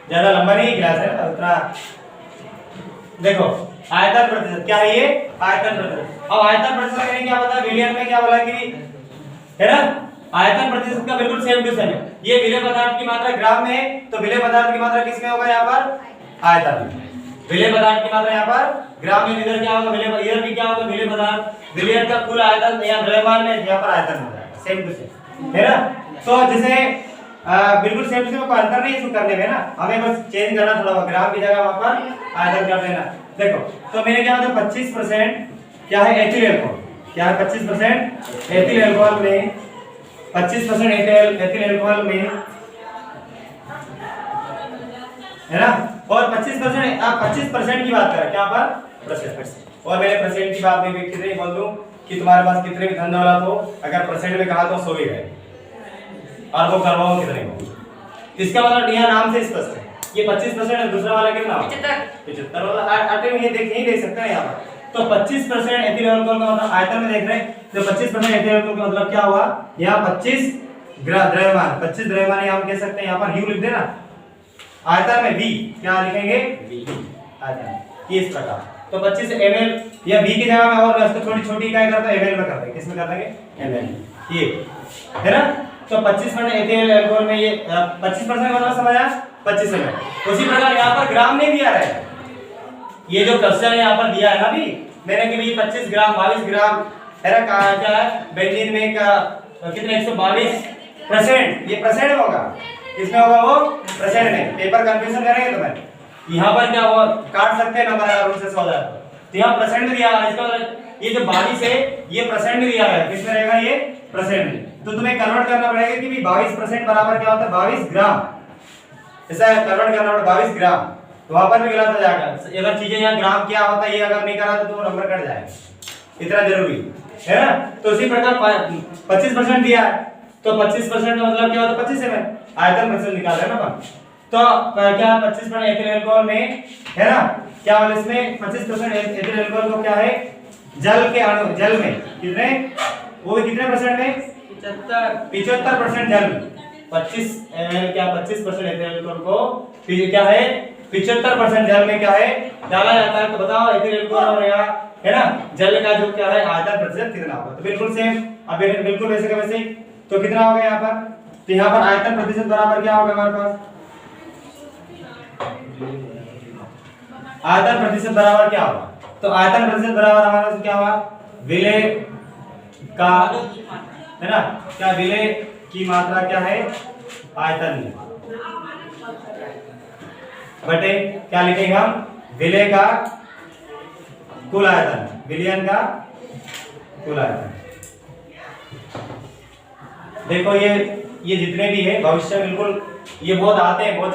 ज्यादा लंबा नहीं गिलास है उतना देखो आयतन प्रतिशत क्या है ये आयतन प्रतिशत। अब आयतन प्रतिशत का क्या पता विलियन में क्या बोला कि है ना आयतन प्रतिशत का बिल्कुल सेम टू सेम है। ये विलेय पदार्थ की मात्रा ग्राम में है तो विलेय पदार्थ की मात्रा किस में होगा यहाँ पर आयतन में। विलेय पदार्थ की मात्रा यहाँ पर ग्राम में, इधर क्या होगा विलेय, इधर भी क्या होगा विलेय पदार्थ, विलेय का कुल आयतन या द्रव्यमान में यहाँ पर आयतन हो जाएगा सेम टू सेम है ना। तो जैसे बिल्कुल सेम टू सेम कोई अंतर नहीं इसको करने में ना, हमें बस चेंज करना थोड़ा ग्राम की जगह वहां पर आयतन कर देना। देखो तो मैंने क्या होता 25% क्या है एथिल अल्कोहल, क्या है 25% एथिल अल्कोहल में 25% एथिल अल्कोहल में है ना। और 25% आप 25% की बात करें क्या पर परसेंट, और मैंने परसेंट की बात में भी कितने बोल दूं कि तुम्हारे पास कितने भी धन दौलत हो अगर परसेंट में कहा तो 100 ही गए और वो करवाओ कितने को। इसका मतलब यह नाम से स्पष्ट है ये 25% है, दूसरा वाला कितना 75 वाला आटे में ये देख नहीं देख सकते हैं यहाँ पर। तो 25% एथिल अल्कोहल का मतलब आयतन में देख रहे हैं तो 25% एथिल अल्कोहल का मतलब क्या हुआ यहाँ 25 द्रव्यमान, 25 द्रव्यमान हम कह सकते हैं यहाँ पर यू लिख देना आयतन में v क्या लिखेंगे आयतन इस प्रकार। तो 25 ml या v की जगह में और तो थोड़ी छोटी इकाई करते हैं ml में करते हैं, किस में कर देंगे ml ये है ना। तो 25% एथिल अल्कोहल में ये 25% मतलब समझ आया 25 ml। उसी प्रकार यहाँ पर ग्राम नहीं दिया है, ये जो क्वेश्चन है यहाँ पर दिया है ना अभी मैंने कि भी 25 ग्राम 22 ग्राम है ना कहा क्या है बेंजीन में का कितने 122% ये परसेंट में होगा, किसमें होगा वो परसेंट में। पेपर कंफ्यूजन करेंगे तो मैं यहाँ पर क्या हुआ काट सकते हैं नंबर अगर उनसे 100 जाए तो यहाँ परसेंट में दिया है। इसका मतलब ये जो 22 है ये परसेंट में दिया है, किसमें रहेगा ये परसेंट में। तो तुम्हें कन्वर्ट करना पड़ेगा कि भी 22% बराबर क्या होता है 22 ग्राम, ऐसा कन्वर्ट करना पड़ेगा 22 ग्राम। तो वहां पर भी गलत हो जाएगा अगर चीजें यहाँ ग्राम क्या होता है ये अगर नहीं करा तो नंबर कट जाएगा, इतना जरूरी है ना। तो इसी प्रकार 25% दिया है तो 25% का मतलब क्या होता है 25 ml आयतन प्रतिशत निकाल रहे हैं ना अपन। तो क्या 25% एथिल अल्कोहल में है ना क्या वाले इसमें 25% एथिल अल्कोहल को क्या है जल के अणु, जल में कितने वो भी कितने परसेंट में 75% जल में 25 ml क्या 25% एथिल अल्कोहल को क्या है 75% जल में क्या है डाला जाता है। तो बताओ एथिल अल्कोहल और यहाँ है ना जल का जो क्या है आयतन प्रतिशत कितना होगा। तो बिल्कुल सेम अब बिल्कुल वैसे का वैसे तो कितना होगा यहाँ पर, तो यहाँ पर आयतन प्रतिशत बराबर क्या होगा हमारे पास आयतन प्रतिशत बराबर क्या होगा। तो आयतन प्रतिशत बराबर हमारे पास क्या हुआ विलेय का है ना क्या विलेय की मात्रा क्या है आयतन में बटे क्या लिखेंगे हम विलेय का कुल आयतन, विलियन का कुल आयतन। देखो ये जितने भी है भविष्य में बिल्कुल ये बहुत आते हैं बहुत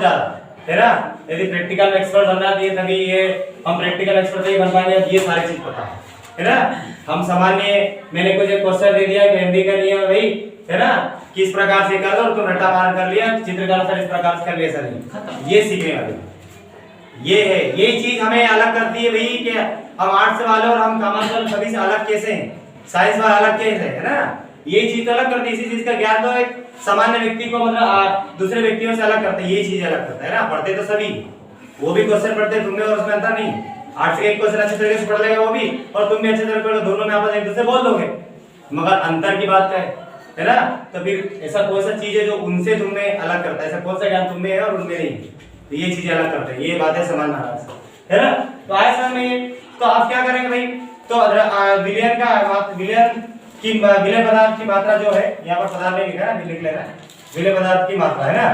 ज्यादा है ना। यदि प्रैक्टिकल एक्सपर्ट बनना चाहिए तभी ये हम प्रैक्टिकल एक्सपर्ट नहीं बन पाएंगे। ये सारी चीज पता है ना। हम सामान्य मैंने कुछ एक क्वेश्चन दे दिया कि हिंदी का नियम भाई है ना किस प्रकार से कर दो तो रट्टा मार कर लिया चित्रकला सर इस प्रकार से कर लिया सर ये सीखने वाले ये है। ये चीज हमें अलग करती है भाई कि हम आर्ट्स वाले और हम कॉमर्स सभी से अलग कैसे हैं, साइंस वाले अलग कैसे है ना। ये चीज अलग करती है, इसी चीज का ज्ञान तो एक सामान्य व्यक्ति को मतलब दूसरे व्यक्तियों से अलग करता है, ये चीज अलग करता है ना। पढ़ते तो सभी वो भी क्वेश्चन पढ़ते तुमने और उसमें अंतर नहीं। आर्ट्स के एक क्वेश्चन अच्छे तरीके से पढ़ लेगा वो भी और तुम भी अच्छे तरीके से दोनों में आपस एक दूसरे बोल दोगे मगर अंतर की बात है ना। तो फिर ऐसा कौन सा चीज है जो उनसे तुम्हें अलग करता है, ऐसा कौन सा ज्ञान तुम्हें है और उनमें नहीं, तो ये चीजें अलग करते हैं। ये बातें समझना है ना। तो आए समझ में। तो आप क्या करेंगे भाई तो विलियन का विलियन की विलेय पदार्थ की मात्रा जो है यहाँ पर पदार्थ नहीं लिखा है लिख लेना विलेय पदार्थ की मात्रा है ना।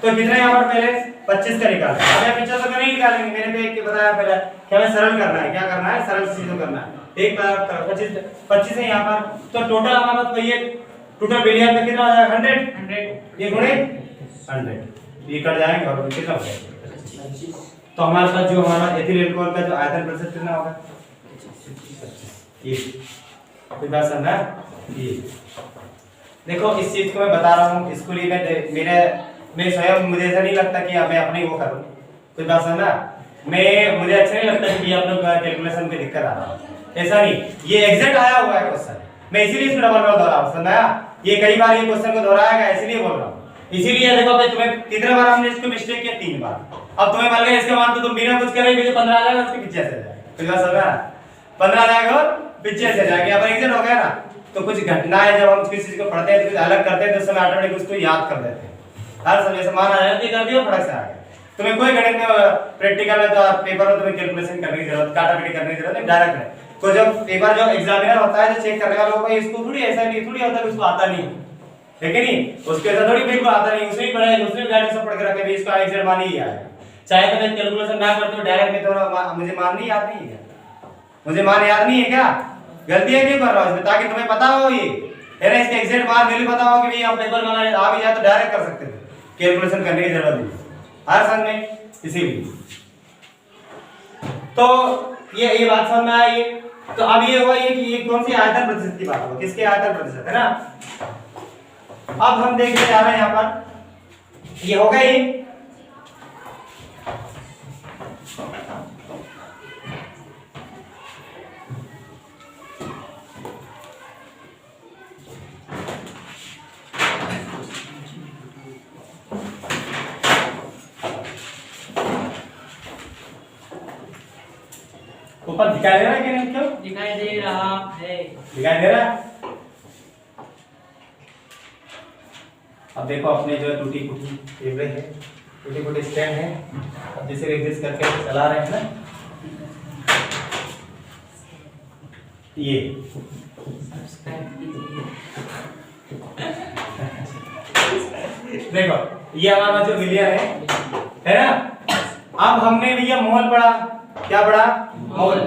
तो कितना यहाँ पर पहले 25 का निकालना है। हमें 75 का नहीं निकालेंगे, मैंने तो एक के बताया पहले कि हमें सरल करना है। क्या करना है सरल चीजों करना है। एक पदार्थ 25 है यहाँ पर तो टोटल हमारे पास ये टोटल विलियन में कितना आ जाएगा 100 ये गुणे 100 ये कट जाएंगे और कितना हो जाएगा। तो हमारे पास जो हमारा एथिल अल्कोहल का जो आयतन प्रतिशत कितना होगा ये कोई बात समझा। ये देखो इस चीज को मैं बता रहा हूँ इसको लिए मैं स्वयं मुझे ऐसा नहीं लगता कि मैं अपने वो करूँ, कोई बात समझा। मुझे अच्छा नहीं लगता कि आप लोग कैलकुलेशन में दिक्कत आ रहा है, ऐसा नहीं। ये एग्जैक्ट आया हुआ है क्वेश्चन, मैं इसीलिए इसको डबल दोहरा रहा हूँ समझाया। ये कई बार ये क्वेश्चन को दोहराया गया इसलिए बोल रहा हूँ इसीलिए देखो भाई तुम्हें कितने बार हमने इसको मिस्टेक किया 3 बार। अब तुम्हें मान गया इसका मान तो तुम बिना कुछ करे भी 15 आ जाएगा उसके पीछे से जाएगा। फिर बात समझा 15 आ जाएगा और पीछे से जाएगा। अब एग्जिट हो गया ना तो कुछ घटना है जब हम किसी चीज को पढ़ते हैं तो कुछ अलग करते हैं तो उस समय ऑटोमेटिक उसको याद कर देते हैं। हर समय से मान आ जाता है कर दिया फटक से आ गया। तुम्हें कोई गणित में प्रैक्टिकल है तो पेपर में तुम्हें कैलकुलेशन करने की जरूरत काटाकाटी करने की जरूरत नहीं डायरेक्ट है। तो जब पेपर जो एग्जामिनर होता है जो चेक करने वाला होगा इसको थोड़ी ऐसा नहीं थोड़ी होता है उसको आता नहीं है कि नहीं उसके ऐसा थोड़ी बिल्कुल आता नहीं उसने पढ़ा है उसने गाइड से पढ़ के रखे भी इसका एग्जैक्ट मान ही आएगा। चाहे तो मैं कैलकुलेशन ना करते हो डायरेक्ट में तो मुझे मान नहीं याद नहीं है मुझे मान याद नहीं है क्या गलती है क्यों कर रहा हूं इसमें ताकि तुम्हें पता हो ये है ना इसके एग्जैक्ट मान नहीं पता हो कि भाई आप पेपर में आ भी जाए तो डायरेक्ट कर सकते थे कैलकुलेशन करने की जरूरत नहीं हर सन में इसीलिए। तो ये बात समझ में आई। तो अब ये हुआ ये कि ये कौन सी आयतन प्रतिशत की बात हुआ किसके आयतन प्रतिशत है ना। अब हम देखने जा रहे हैं यहां पर ये होगा ये ऊपर दिखाई दे रहा है कि नहीं क्यों दिखाई दे रहा है दिखाई दे रहा है। अब देखो अपने जो टूटी फूटी टेबल है टूटी फूटी स्टैंड है अब जिसे एडजस्ट करके चला रहे हैं ना ये देखो ये हमारा जो विलियन है ना। अब हमने भैया मोल पढ़ा क्या पढ़ा मोल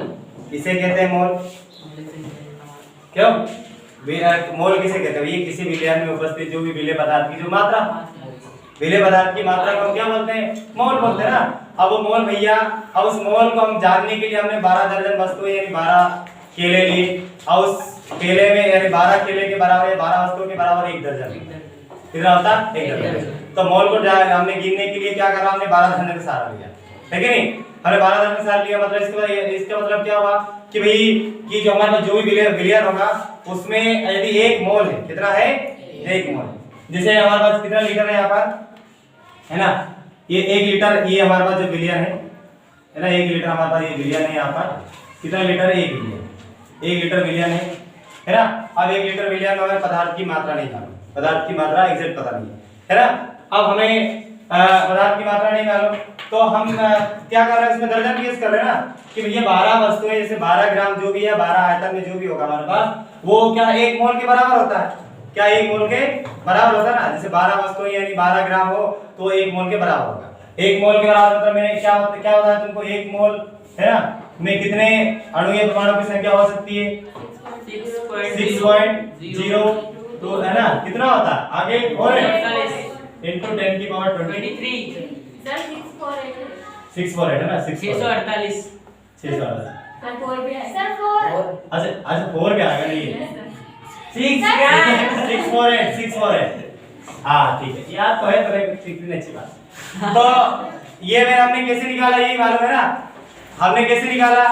इसे कहते हैं मोल क्यों मोल किसे कहते हैं ये किसी विलयन में उपस्थित जो भी विलेय पदार्थ की जो मात्रा विलेय पदार्थ की मात्रा को हम क्या बोलते हैं मोल बोलते हैं ना। अब वो मोल भैया अब उस मोल को हम जानने के लिए हमने 12 दर्जन वस्तुएं यानी 12 केले लिए और उस केले में यानी 12 केले के बराबर 12 वस्तुओं के बराबर 1 दर्जन कितना होता है 1 दर्जन। तो मोल को हमने गिनने के लिए क्या करा हमने 12 दर्जन का सहारा लिया है कि नहीं हमने 12 दर्जन का सहारा लिया मतलब इसका मतलब क्या हुआ कि भाई कि जो हमारे पास जो भी विलियन होगा उसमें यदि 1 मोल है कितना है 1 मोल जैसे हमारे पास कितना लीटर है यहाँ पर है ना ये 1 लीटर ये हमारे पास जो विलियन है ना 1 लीटर हमारे पास ये विलियन है यहाँ पर कितना लीटर है 1 विलियन 1 लीटर विलियन है ना। अब 1 लीटर विलियन में हमें पदार्थ की मात्रा नहीं मालूम पदार्थ की मात्रा एग्जैक्ट पता नहीं है ना। अब हमें पदार्थ की मात्रा नहीं मालूम तो हम क्या कर रहे हैं इसमें दर्जन यूज कर रहे हैं ना कि भैया 12 वस्तुएं जैसे 12 ग्राम जो भी है 12 आयतन में जो भी होगा हमारे पास वो क्या 1 मोल के बराबर होता है क्या 1 मोल के बराबर होता है ना। जैसे 12 वस्तुएं यानी 12 ग्राम हो तो 1 मोल के बराबर होगा 1 मोल के बराबर मतलब मैंने क्या होता है तुमको 1 मोल है ना में कितने अणु या परमाणु की संख्या हो सकती है 6.0 तो है ना कितना होता है आगे और into 10 की पावर 23 सर 648 है ना 648 सर 4 भी है सर 4 अच्छा 4 क्या आएगा नहीं 648 हाँ ठीक है याद तो है तो कितनी अच्छी बात। तो ये मैंने हमने कैसे निकाला यही मालूम है ना हमने कैसे निकाला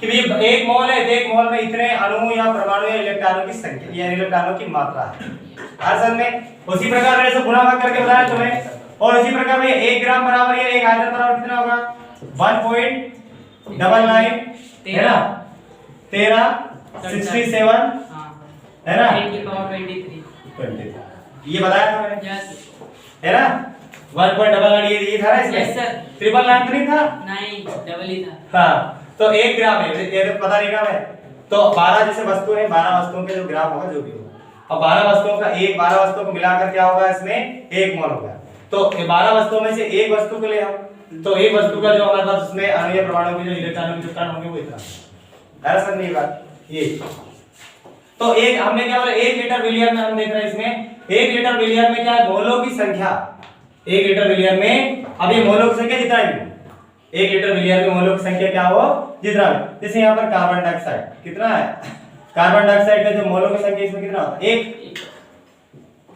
कि भाई 1 मोल है 1 मोल में इतने अणु या परमाणु या इलेक्ट्रॉनों की संख्या या इलेक्ट्रॉनों की मात्रा है हर सन में। उसी प्रकार मैंने इसे गुणा करके बताया तुम्हें और इसी प्रकार में 1 ग्राम बराबर या 1 आयतन बराबर कितना होगा 1.99 है ना 1367 है ना 10 की पावर 23 ये बताया था मैंने यस है ना 1.99 ये था ना इसमें यस सर ट्रिपल लाइन तो नहीं था नहीं डबल ही था हाँ तो 1 ग्राम है ये तो पता नहीं ग्राम है तो 12 जैसे वस्तु है 12 वस्तुओं के जो ग्राम होगा जो भी होगा और 12 वस्तुओं का 12 वस्तुओं को मिलाकर क्या होगा इसमें 1 मोल होगा। तो 12 वस्तुओं में से एक वस्तु को ले हम तो एक वस्तु का जो हमारे पास उसमें अणु या परमाणु के जो इलेक्ट्रॉन के जो होंगे वो इतना है सर नहीं बात ये। तो एक हमने क्या बोला 1 लीटर विलियन में हम देख रहे हैं इसमें 1 लीटर विलियन में क्या है मोलों की संख्या 1 लीटर विलियन में अब ये मोलों की संख्या जितना भी 1 लीटर विलियन में मोलों की संख्या क्या हो जितना भी जैसे यहाँ पर कार्बन डाइऑक्साइड कितना है कार्बन डाइऑक्साइड का जो मोलों की संख्या इसमें कितना होता है 1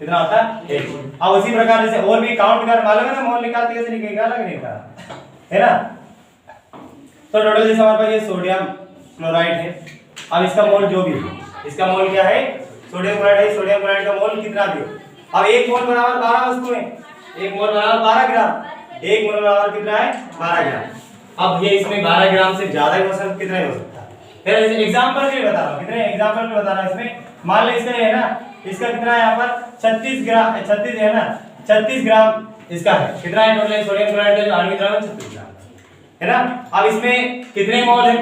कितना होता है 1। अब उसी प्रकार जैसे और भी काउंट कर मालूम है ना मोल निकालते कैसे निकलेगा अलग नहीं था है ना। तो टोटल जैसे हमारे पास ये सोडियम क्लोराइड है अब इसका मोल जो भी है इसका मोल क्या है सोडियम क्लोराइड है सोडियम क्लोराइड का मोल कितना भी हो अब 1 मोल बराबर 12 वस्तुएं, 1 मोल बराबर 12 ग्राम, 1 मोल बराबर कितना है 12 ग्राम। अब ये इसमें 12 ग्राम से ज्यादा ही हो सकता, कितना ही हो सकता है। फिर एग्जांपल के लिए बता रहा हूं, कितने एग्जांपल में बता रहा हूं। इसमें मान लो इसका है ना, इसका कितना है यहाँ पर 36 ग्राम, 36 है ना, 36 ग्राम इसका है। कितना है टोटल सोडियम क्लोराइड का जो आणविक द्रव्य 36 ग्राम है ना। अब इसमें कितने मोल है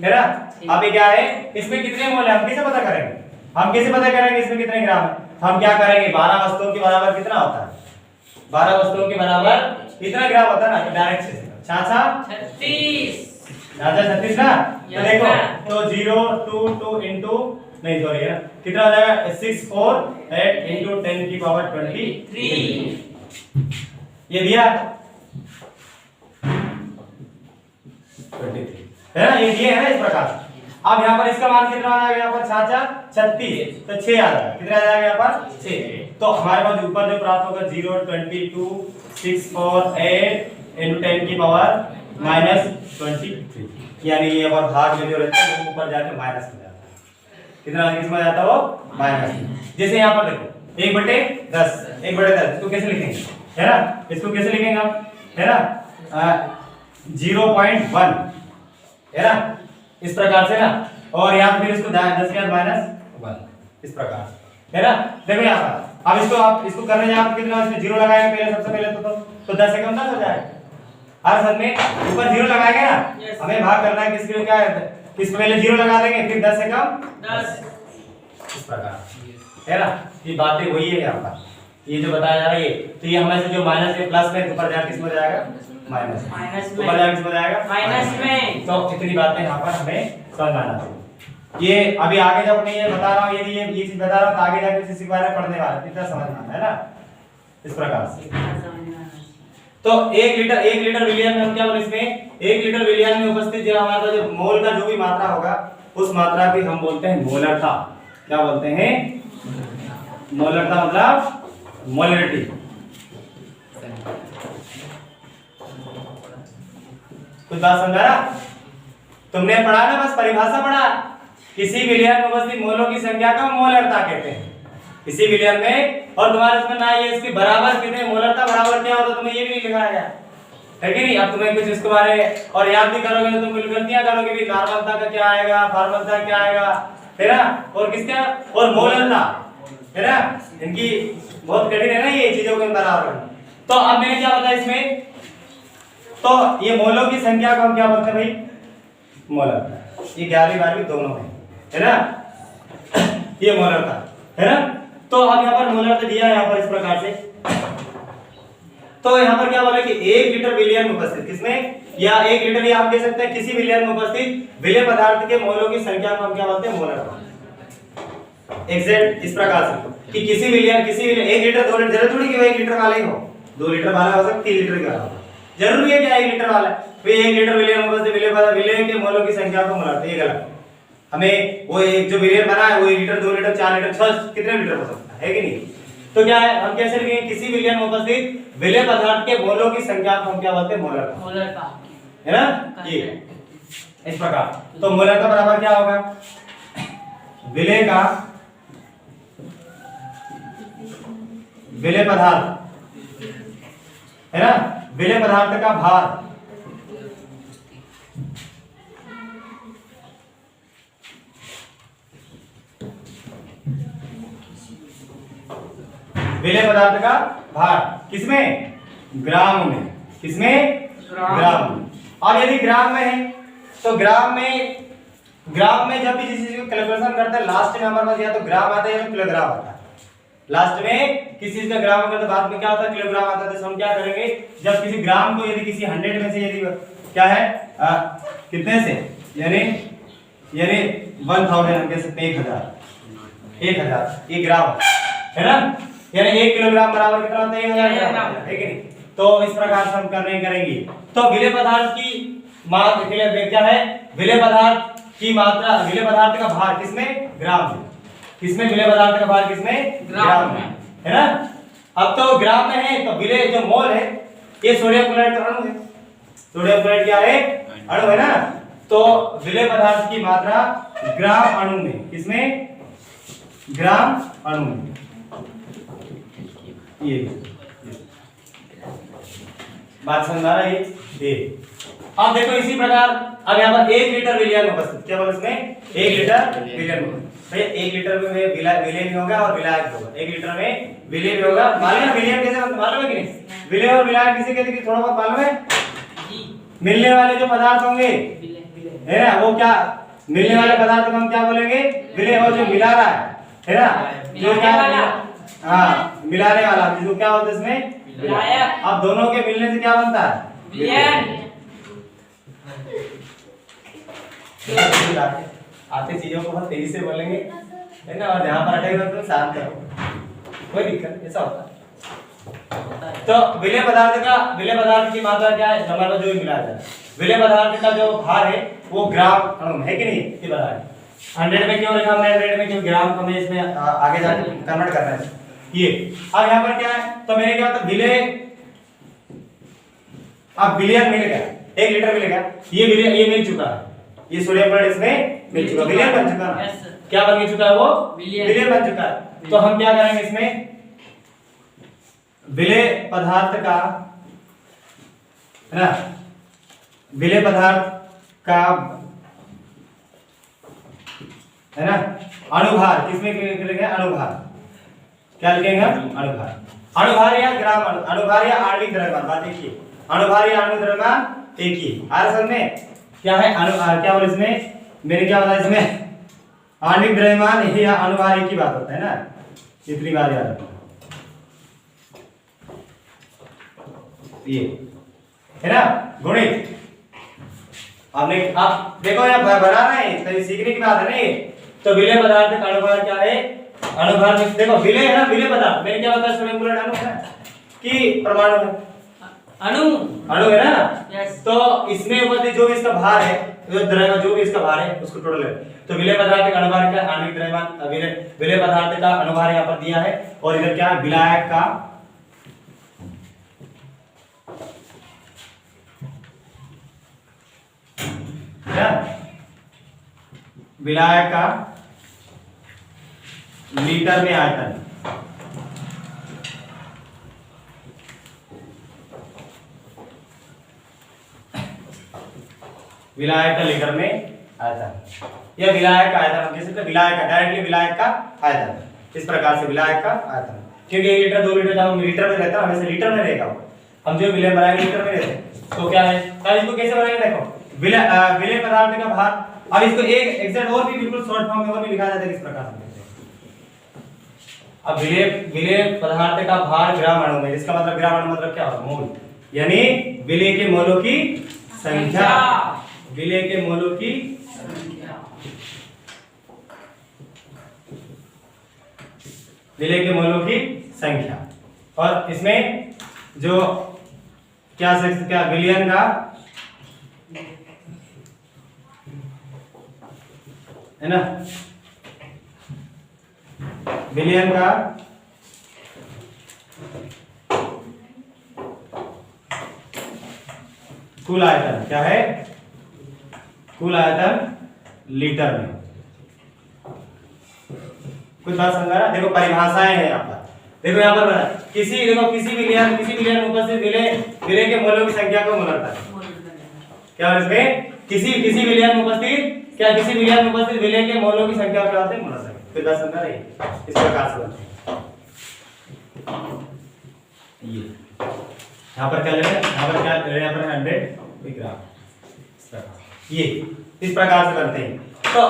ना, अब ये क्या है, इसमें कितने मोल है हम कैसे पता करेंगे, हम कैसे पता करेंगे इसमें कितने ग्राम है। हम क्या करेंगे, 12 वस्तुओं के बराबर कितना होता है, 12 वस्तुओं के बराबर इतना ग्राम होता है ना, डायरेक्ट से 36 ना। तो देखो तो 0 2 2 इनटू नहीं सॉरी है ना, कितना हो जाएगा 6 4 8 इनटू 10 की पावर 23 ये दिया 23 है ना, ये है ना इस प्रकार। अब यहाँ पर इसका मान कितना आ जाएगा, यहाँ पर 36 तो 6 आ जाएगा, कितना आ जाएगा यहाँ पर 6। तो हमारे पास ऊपर जो प्राप्त होगा 0 22 6 4 8 इनटू 10 की पावर -23, यानी ये और भाग में जो रहता है वो ऊपर जाके माइनस में जाता है। कितना किसमें जाता है वो माइनस। जैसे यहाँ पर देखो 1/10 1/10 इसको कैसे लिखेंगे है ना, इसको कैसे लिखेंगे हम है ना 0.1 है ना, इस प्रकार से ना। और यहाँ फिर इसको 10 के -1 इस प्रकार है ना। देखो यहाँ पर अब इसको आप इसको करने जाओ कितना, इसमें 0 लगाएंगे पहले, सबसे पहले तो 10 से कम 10 हो जाएगा। हर सब में ऊपर 0 लगाएंगे ना, हमें भाग करना है किसके लिए, क्या है किस पहले 0 लगा देंगे फिर 10 से कम 10 इस प्रकार है ना। ये बातें वही है यहाँ पर, ये जो बताया जा रहा है ये, तो ये हमें से जो माइनस है प्लस में ऊपर जाके किसमें जाएगा माइनस में, ऊपर जाके किसमें जाएगा माइनस में। तो इतनी बातें यहाँ पर हमें समझ आना चाहिए। ये अभी आगे जब मैं ये बता रहा हूँ, यदि ये चीज बता रहा हूँ तो आगे जाके किसी बारे में पढ़ने वाला कितना समझना है ना, इस प्रकार से। तो 1 लीटर विलियन में हम क्या बोले, इसमें 1 लीटर विलियन में उपस्थित जो हमारा जो मोल का जो भी मात्रा होगा उस मात्रा की हम बोलते हैं मोलरता। क्या बोलते हैं, मोलरता मतलब मोलरिटी। कुछ बात समझा रहा, तुमने पढ़ा ना, बस परिभाषा पढ़ा, किसी विलियन में उपस्थित मोलों की संख्या को मोलरता कहते हैं किसी विलियन में। और तुम्हारे इसमें ना ये इसके बराबर कितने मोलरता बराबर क्या होता, तुम्हें ये भी नहीं लिखा गया है कि नहीं। अब तुम्हें कुछ इसके बारे और याद भी करोगे तो तुम कुछ गलतियां करोगे भी, नॉर्मलता का क्या आएगा, फॉर्मलता क्या आएगा है ना, और किसका और मोलरता है ना, इनकी बहुत कठिन है ना ये चीजों को बराबर। तो अब मैंने क्या बताया इसमें, तो ये मोलों की संख्या को हम क्या बोलते हैं भाई, मोलरता। ये 11वीं 12वीं दोनों है ना, ये मोलरता है ना। तो अब यहाँ पर मोलरता दिया है यहाँ पर इस प्रकार से। तो यहाँ पर क्या बोला कि 1 लीटर विलियन में उपस्थित किसमें, या 1 लीटर या आप कह सकते हैं किसी विलियन में उपस्थित विलेय पदार्थ के मोलों की संख्या को हम क्या बोलते हैं, मोलरता। एग्जैक्ट इस प्रकार से कि किसी विलियन 1 लीटर 2 लीटर, जरूर थोड़ी कि 1 लीटर वाला ही हो, 2 लीटर वाला हो सकता, 3 लीटर का हो, जरूरी है कि 1 लीटर वाला। तो 1 लीटर विलियन में उपस्थित विलेय के मोलों की संख्या को मोलरता, ये गलत। हमें वो एक जो विलियन बना है वो 1 लीटर 2 लीटर 4 लीटर 6 कितने लीटर हो सकता है कि नहीं। तो क्या है, हम कैसे लिखेंगे, किसी विलियन में उपस्थित विलेय पदार्थ के मोलों की संख्या को हम क्या बोलते हैं, मोलरता है ना, ये इस प्रकार। तो मोलरता बराबर क्या होगा, विलेय का विलेय पदार्थ है ना, विलेय पदार्थ का भार विलेय पदार्थ का भार किसमें, ग्राम में, किसमें ग्राम में। अब यदि ग्राम में है तो ग्राम में जब भी किसी चीज को कैलकुलेशन करते हैं लास्ट में हमारे पास या तो ग्राम आता है या किलोग्राम आता है। लास्ट में किसी चीज का ग्राम होगा तो बाद में क्या होता है, किलोग्राम आता है। तो हम क्या करेंगे, जब किसी ग्राम को यदि किसी 100 में से यदि क्या है कितने से, यानी 1000 हम कह सकते हैं 1000 ये ग्राम है ना, यानी 1 किलोग्राम बराबर कितना होता है, 1000 ग्राम है कि नहीं। तो इस प्रकार से हम करेंगे। तो विलेय पदार्थ की मात्रा क्या है, विलेय पदार्थ की मात्रा, विलेय पदार्थ का भार किसमें, ग्राम में, किसमें विलेय पदार्थ का भार किसमें, ग्राम में है ना। अब तो ग्राम में है तो विलेय जो मोल है ये सोडियम क्लोराइड का अणु है, सोडियम क्लोराइड क्या है, अणु है ना। तो विलेय पदार्थ की मात्रा ग्राम अणु में, किसमें, ग्राम अणु में ये बात समझ आ रहा है ये। अब देखो इसी प्रकार अब यहाँ पर 1 लीटर विलयन उपस्थित, क्या बोला इसमें 1 लीटर विलयन। भैया 1 लीटर में विलय भी होगा और विलायक भी होगा। 1 लीटर में विलय भी होगा। मालूम है विलयन कैसे मालूम है कि नहीं? विलय और विलायक किसे कहते हैं थोड़ा बहुत मालूम है? मिलने वाले जो पदार्थ होंगे है ना, वो क्या मिलने वाले पदार्थ को हम क्या बोलेंगे? विलय। और जो मिला रहा है ना, जो क्या हाँ मिलाने वाला, जिसको क्या होता है इसमें विलायक। अब दोनों के मिलने से क्या बनता है? विलयन। आते चीजों को बहुत तेजी से बोलेंगे है ना, और जहां पर अटकेगा तो शांत करो, कोई दिक्कत नहीं, ऐसा होता है। तो विलय पदार्थ की मात्रा क्या है? हमारे पास जो भी मिला है, विलय पदार्थ का जो भार है वो ग्राम अणु है कि नहीं? ये बता रहे 100 में क्यों लिखा हमने 100 में, क्यों ग्राम को हमें इसमें आगे जाके कन्वर्ट करना है ये। अब यहाँ पर क्या है, तो मैंने क्या मतलब विलय, अब विलयन मिल गया, 1 लीटर मिल गया, ये विलय ये मिल चुका है, ये सोडियम क्लोराइड इसमें मिल चुका, विलयन बन चुका है। क्या बन चुका है वो? विलयन बन चुका है। तो हम क्या करेंगे इसमें? विलय पदार्थ का है ना, विलय पदार्थ का है ना अणुभार किसमें लिखेंगे? अणुभार। क्या लिखेंगे? अणुभार। अणुभार या ग्राम अणुभार या आणविक द्रव्यमान। बात देखिए, अणुभार या आणविक द्रव्यमान एक ही आ समझ में क्या है? क्या बोले इसमें, मैंने क्या बताया इसमें आणविक द्रव्यमान या अणुभार एक ही बात होता है ना, इतनी बात याद रखो। ये है ना गुणित, आपने आप देखो यहाँ बना रहे हैं तो सीखने की बात है नहीं। तो विलय पदार्थ का अणुभार क्या है? अणुभार में देखो विलय है ना, विलय पदार्थ मैंने क्या बताया? सोडियम क्लोराइड अणु है ना कि परमाणु है? अणु है ना। तो इसमें उपस्थित जो भी इसका भार है, जो द्रव्यमान जो भी इसका भार है उसको टोटल है। तो विलय पदार्थ का अणुभार क्या? आणविक द्रव्यमान विलय पदार्थ का अणुभार यहाँ पर दिया है, और इधर क्या है? विलायक का विलायक का लीटर में आयतन, विलायक का लीटर में आयतन, यह विलायक का आयतन हम कह सकते हैं, विलायक का डायरेक्टली विलायक का आयतन। इस प्रकार से विलायक का आयतन, क्योंकि 1 लीटर 2 लीटर जब हम लीटर में रहता है हमेशा लीटर में रहेगा, हम जो विलय बनाएंगे लीटर में रहते हैं। तो क्या है, अब इसको कैसे बनाएंगे? देखो विलय पदार्थ का भार, अब इसको एक एग्जैक्ट और भी बिल्कुल शॉर्ट फॉर्म में और भी लिखा जाता है किस प्रकार से। अब विलय पदार्थ का भार ग्राम अणु में, इसका मतलब ग्राम अणु मतलब क्या होता है? मोल, यानी विलय के मोलों की संख्या, विलय के मोलों की संख्या, विलय के मोलों की संख्या। और इसमें जो क्या विलयन का है ना, विलयन का कुल आयतन क्या है? कुल आयतन लीटर में। कुछ बात समझ रहा? देखो परिभाषाएं हैं यहाँ पर, देखो यहाँ पर किसी विलयन उपस्थित विलय के मोलों की संख्या को मोलरता है। क्या इसमें किसी विलयन उपस्थित विलय के मोलों की संख्या क्या होती है? मोलरता है। फिर बात समझ रही है? इस प्रकार से बनते हैं। ये यहाँ पर क्या ले रहे हैं? यहाँ पर क्या ले रहे हैं? यहाँ पर 100 ग्राम, ये इस प्रकार से बनते हैं। तो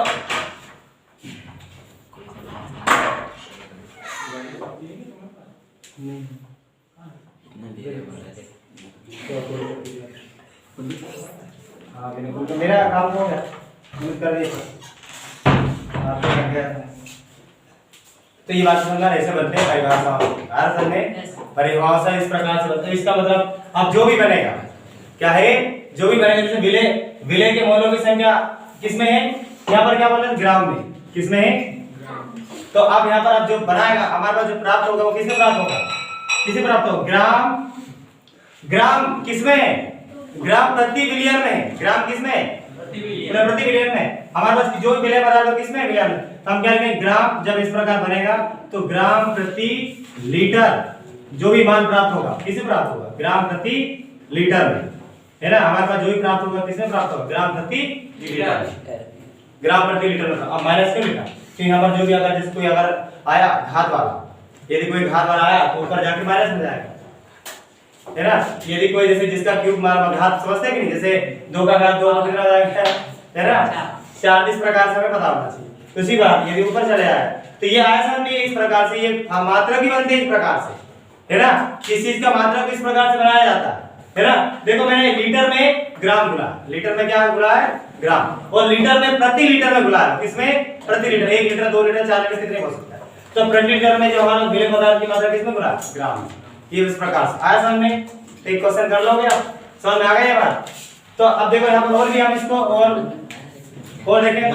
हाँ बिल्कुल, तो मेरा काम हो गया, कर तो ये बात समझना, ऐसे बनते हैं परिभाषा। असल में परिभाषा इस प्रकार से बनते हैं। इसका मतलब अब जो भी बनेगा क्या है? जो भी बनेगा, जैसे विलय के मोलों की संख्या किसमें है? यहाँ पर क्या बोल रहे हैं? ग्राम में। किसमें है? तो अब यहाँ पर अब जो बनाएगा हमारे पास जो प्राप्त होगा वो किससे प्राप्त होगा? किससे प्राप्त होगा? ग्राम किसमें? ग्राम प्रति विलियन में। ग्राम किसमें? प्रति विलियन में। हमारे पास जो भी विलय पदार्थ किसमें? विलियन में। तो हम क्या लिखेंगे? ग्राम, जब इस प्रकार बनेगा तो ग्राम प्रति लीटर जो भी मान प्राप्त होगा किसे प्राप्त होगा, ग्राम प्रति लीटर में, है ना। हमारे पास जो भी प्राप्त होगा किसमें प्राप्त होगा, ग्राम प्रति लीटर, ग्राम प्रति लीटर में। अब माइनस क्यों लिखा, तो यहाँ पर जो भी अगर जिसको अगर आया घात वाला, यदि कोई घात वाला आया तो ऊपर जाके माइनस में जाएगा, है ना। यदि कोई जैसे जिसका क्यूब घात समझते हैं कि नहीं, जैसे 2 का घात 2 कितना जाएगा, है ना। 4 इस प्रकार से हमें पता होना चाहिए। तो उसी बात यदि ऊपर चले आया तो ये आया सामने इस प्रकार से, ये मात्रक भी बनते हैं इस प्रकार से, है ना। किस चीज का मात्रक किस प्रकार से बनाया जाता है ना। देखो मैंने लीटर में ग्राम गुना, लीटर में क्या गुना है, ग्राम, और लीटर में प्रति लीटर में गुना है, किसमें, प्रति लीटर। 1 लीटर 2 लीटर 4 लीटर कितने हो सकता है, तो प्रति लीटर में जो हमारा विलेय पदार्थ की मात्रा किसमें गुना, ग्राम। ये इस प्रकार से आया सामने। तो एक क्वेश्चन कर लोगे आप, समझ में आ गया ये बात। तो अब देखो यहाँ पर और भी हम इसको और देखें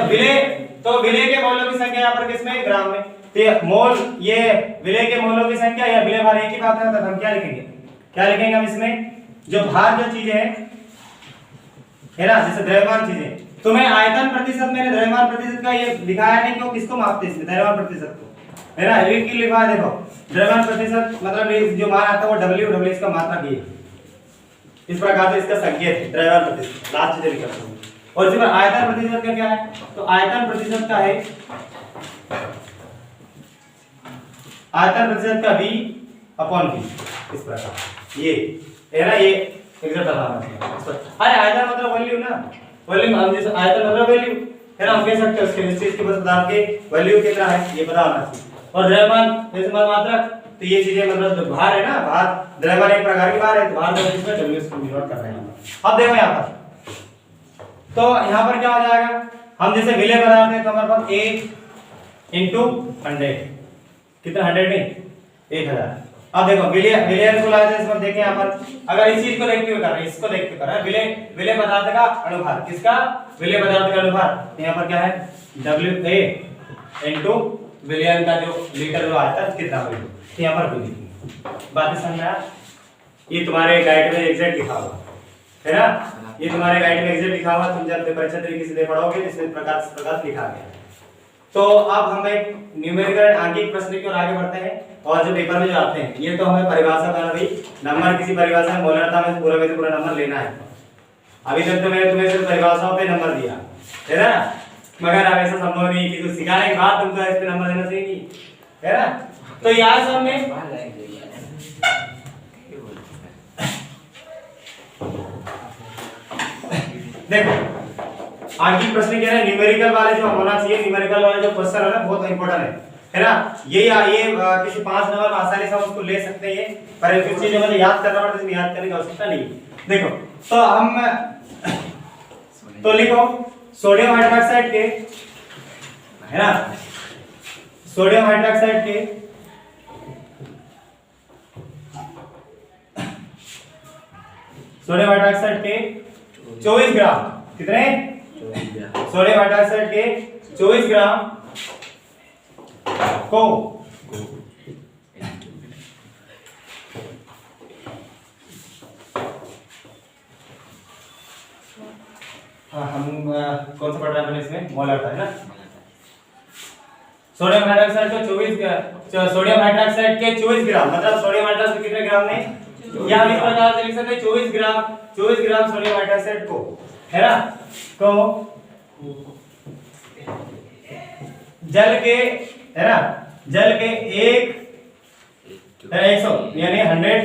तो विलेय के मोलों की संख्या यहाँ पर किसमें, ग्राम में। तो ये मोल, ये विलेय के मोलों की संख्या या विलेय भार एक ही बात है, तो हम क्या लिखेंगे, क्या लिखेंगे हम इसमें, जो भार जो चीजें हैं, है ना, जैसे द्रव्यमान चीजें, तो मैं आयतन प्रतिशत, मैंने द्रव्यमान प्रतिशत का ये दिखाया नहीं क्यों, किसको मापते हैं इसमें, द्रव्यमान प्रतिशत को, है ना। रीड की लिखा है, देखो द्रव्यमान प्रतिशत मतलब जो मान आता है वो W इसका मात्रा की है, इस प्रकार से इसका संकेत है द्रव्यमान प्रतिशत, लास्ट चीज लिखा है। और इसी पर आयतन प्रतिशत का क्या है, तो आयतन प्रतिशत का है, आयतन प्रतिशत का V/V, इस प्रकार ये है ना, ये एग्जैक्ट बताना। अरे आयतन मतलब वॉल्यूम ना, वॉल्यूम हम जैसे आयतन मतलब वैल्यू, है ना, हम कह सकते हैं उसके इस चीज के पदार्थ के वैल्यू कितना है ये पता होना चाहिए। और द्रव्यमान जैसे मात्रक, तो ये चीजें मतलब भार है ना, भार द्रव्यमान एक प्रकार की भार है, तो भार को इसमें W से डिवाइड कर रहे हैं। अब देखो यहाँ पर, तो यहाँ पर क्या हो जाएगा, हम जैसे विलेय पदार्थ है तो हमारे पास 1 × 100 कितना, 100 नहीं 1000। अब देखो विलेय को लाया जाए, इसमें देखें यहाँ पर, अगर इस चीज को देखते हुए कर रहे हैं, इसको देखते कर रहे हैं, विलेय पदार्थ का अनुभार, किसका, विलेय पदार्थ का अनुभार, यहाँ पर क्या है, WA × विलयन का जो लीटर जो आता है कितना होगा, तो यहाँ पर लिखिए। बात समझ में आया, ये तुम्हारे गाइड में एग्जैक्ट लिखा हुआ है ना, ये तुम्हारे गाइड में एग्जैक्ट लिखा हुआ, तुम जब परीक्षा तरीके से पढ़ोगे तो इस प्रकार लिखा गया। तो अब हम एक न्यूमेरिकल आंकिक प्रश्न की ओर आगे बढ़ते हैं, और जो पेपर में जो आते हैं ये तो हमें परिभाषा का भाई नंबर, किसी परिभाषा में मोलरता में पूरा में से पूरा नंबर लेना है। अभी तक तो मैंने तुम्हें सिर्फ परिभाषाओं पे नंबर दिया है ना, मगर अब ऐसा संभव नहीं कि कुछ सिखाने के बाद तुमको इस पे नंबर देना चाहिए, है ना। तो यार सब में देखो आंकिक प्रश्न क्या है, न्यूमेरिकल वाले जो होना चाहिए, न्यूमेरिकल वाले जो क्वेश्चन है ना बहुत इंपॉर्टेंट है ना। ये किसी 5 नंबर में आसानी से हम उसको ले सकते हैं, पर कुछ चीजें मुझे याद करना पड़ता है, याद करने की आवश्यकता नहीं। देखो तो हम तो लिखो सोडियम हाइड्रोक्साइड के, है ना, सोडियम हाइड्रोक्साइड के सोडियम हाइड्रोक्साइड के 24 ग्राम, कितने, सोडियम हाइड्रोक्साइड के 24 ग्राम को हम कौन सा पढ़ रहे हैं इसमें, मोलर था, है ना। सोडियम हाइड्रोक्साइड को 24 सोडियम हाइड्रोक्साइड के 24 ग्राम, मतलब सोडियम हाइड्रोक्साइड कितने ग्राम में, या हम इस प्रकार से लिख सकते हैं 24 ग्राम सोडियम हाइड्रोक्साइड को, है ना, को जल के, है ना, जल के 100 यानी 100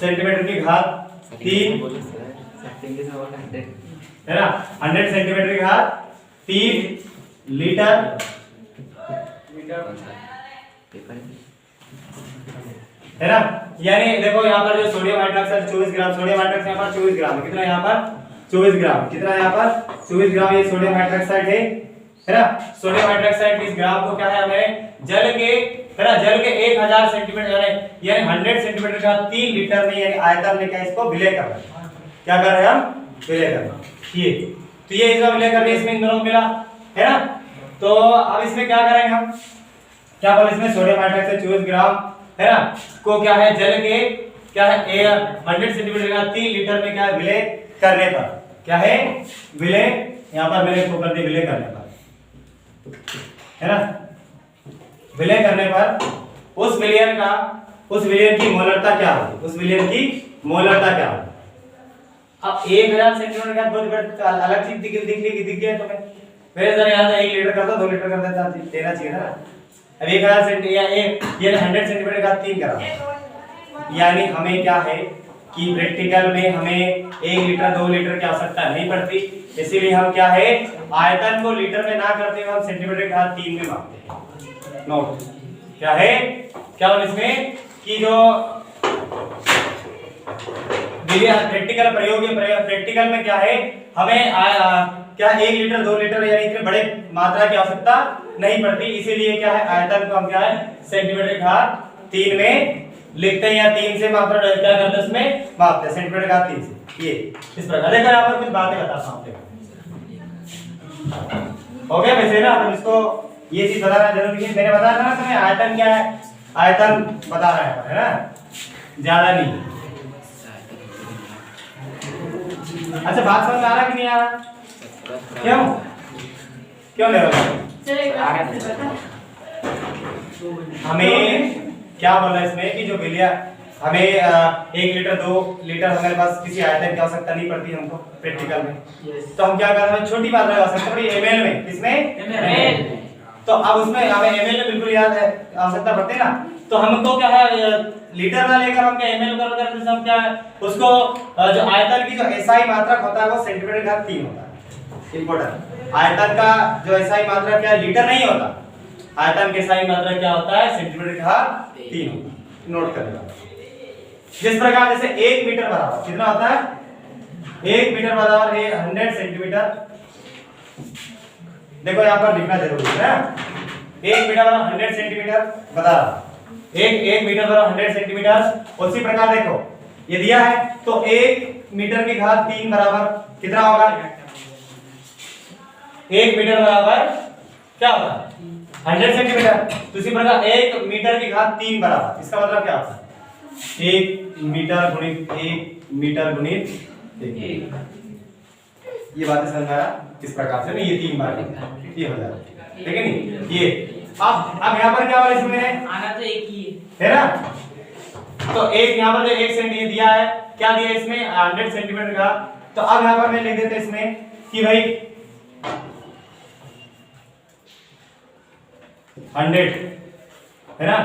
सेंटीमीटर की घात 3, है ना, 100 सेंटीमीटर की घात 3 लीटर है ना। यानी देखो यहाँ पर जो सोडियम हाइड्रोक्साइड 24 ग्राम, सोडियम हाइड्रोक्साइड यहाँ पर 24 ग्राम, कितना यहाँ पर 24 ग्राम, कितना यहाँ पर 24 ग्राम ये सोडियम हाइड्रोक्साइड है ना। सोडियम हाइड्रोक्साइड इस ग्राम को क्या है हमें जल के, है ना, जल के 1000 सेंटीमीटर यानी 100 सेंटीमीटर का 3 लीटर में यानी आयतन में क्या इसको विलय कर रहे हैं, क्या कर रहे हैं हम, विलय कर रहे हैं। ये तो ये इसका विलय करके इसमें इन दोनों मिला, है ना। तो अब इसमें क्या करेंगे हम, क्या बोले इसमें सोडियम हाइड्रोक्साइड 24 ग्राम, है ना, को क्या है जल के क्या है 100 सेंटीमीटर का 3 लीटर में क्या है विलय करने पर, क्या है विलय, यहाँ पर विलय को कर दिया, विलय करने पर, है ना, विलय करने पर उस विलयन का उस विलयन की मोलरता क्या होगी, उस विलयन की मोलरता क्या होगी। अब 1000 सेंटीमीटर का बहुत अलग चीज दिख गया तुम्हें। मेरे जरा याद है 1 लीटर करता 2 लीटर कर देता देना चाहिए था ना। अब 1000 सेंटीमीटर या ये 100 सेंटीमीटर का 3 करा, यानी हमें क्या है कि प्रैक्टिकल में हमें 1 लीटर 2 लीटर की आवश्यकता नहीं पड़ती, इसीलिए हम क्या है आयतन को लीटर में ना करते हुए हम सेंटीमीटर के घात 3 में मापते हैं। नोट क्या है, क्या बोल इसमें कि जो प्रैक्टिकल प्रयोग प्रैक्टिकल में क्या है हमें क्या 1 लीटर 2 लीटर यानी इतने बड़े मात्रा की आवश्यकता नहीं पड़ती, इसीलिए क्या है आयतन को हम क्या है सेंटीमीटर के घात 3 में लिखते हैं या 3 से मात्रा क्या करते हैं उसमें मापते हैं सेंटीमीटर के घात 3 से। ये इस प्रकार देखो यहाँ पर कुछ बातें बताता हूँ आपको। हो गया वैसे ना, तो इसको ये चीज बताना जरूरी है। मैंने बताया था ना तुम्हें आयतन क्या है, आयतन बता रहा है ना, ज्यादा नहीं। अच्छा बात समझ आ रहा कि नहीं आ रहा, क्यों क्यों नहीं आ रहा? हमें क्या बोलना है इसमें कि जो विलयन हमें 1 लीटर 2 लीटर हमारे पास किसी आयतन की आवश्यकता नहीं पड़ती हमको प्रैक्टिकल में, तो हम क्या करते हैं छोटी मात्रा की आवश्यकता पड़ी एमएल में, किसमें एमएल। तो अब उसमें हमें एमएल में बिल्कुल याद है आवश्यकता पड़ती है ना, तो हमको क्या है लीटर ना लेकर हम क्या एमएल कर हम क्या है उसको जो आयतन की जो एसआई मात्रक होता है वो सेंटीमीटर का 3 होता है। इंपॉर्टेंट, आयतन का जो एसआई मात्रक क्या लीटर नहीं होता, आयतन के एसआई मात्रक क्या होता है सेंटीमीटर का 3 होता है। नोट कर लेना। जिस प्रकार जैसे 1 मीटर बराबर कितना होता है, 1 मीटर बराबर है 100 सेंटीमीटर। देखो यहाँ पर लिखना जरूरी है ना, 1 मीटर बराबर 100 सेंटीमीटर बता रहा, 1 मीटर बराबर 100 सेंटीमीटर। उसी प्रकार देखो ये दिया है तो 1 मीटर की घात 3 बराबर कितना होगा, 1 मीटर बराबर क्या होगा 100 सेंटीमीटर। उसी प्रकार 1 मीटर की घात 3 बराबर, इसका मतलब क्या होता है 1 मीटर गुणित 1 मीटर गुणित 1। ये बातें समझ आया किस प्रकार से, ये 3 बार ये हो जाता है, ठीक है नहीं। ये अब यहाँ पर क्या वाला इसमें आना तो एक ही है ना, तो एक यहाँ पर जो 1 सेंटीमीटर दिया है, क्या दिया इसमें 100 सेंटीमीटर का, तो अब यहाँ पर मैं लिख देते इसमें कि भाई 100 है ना,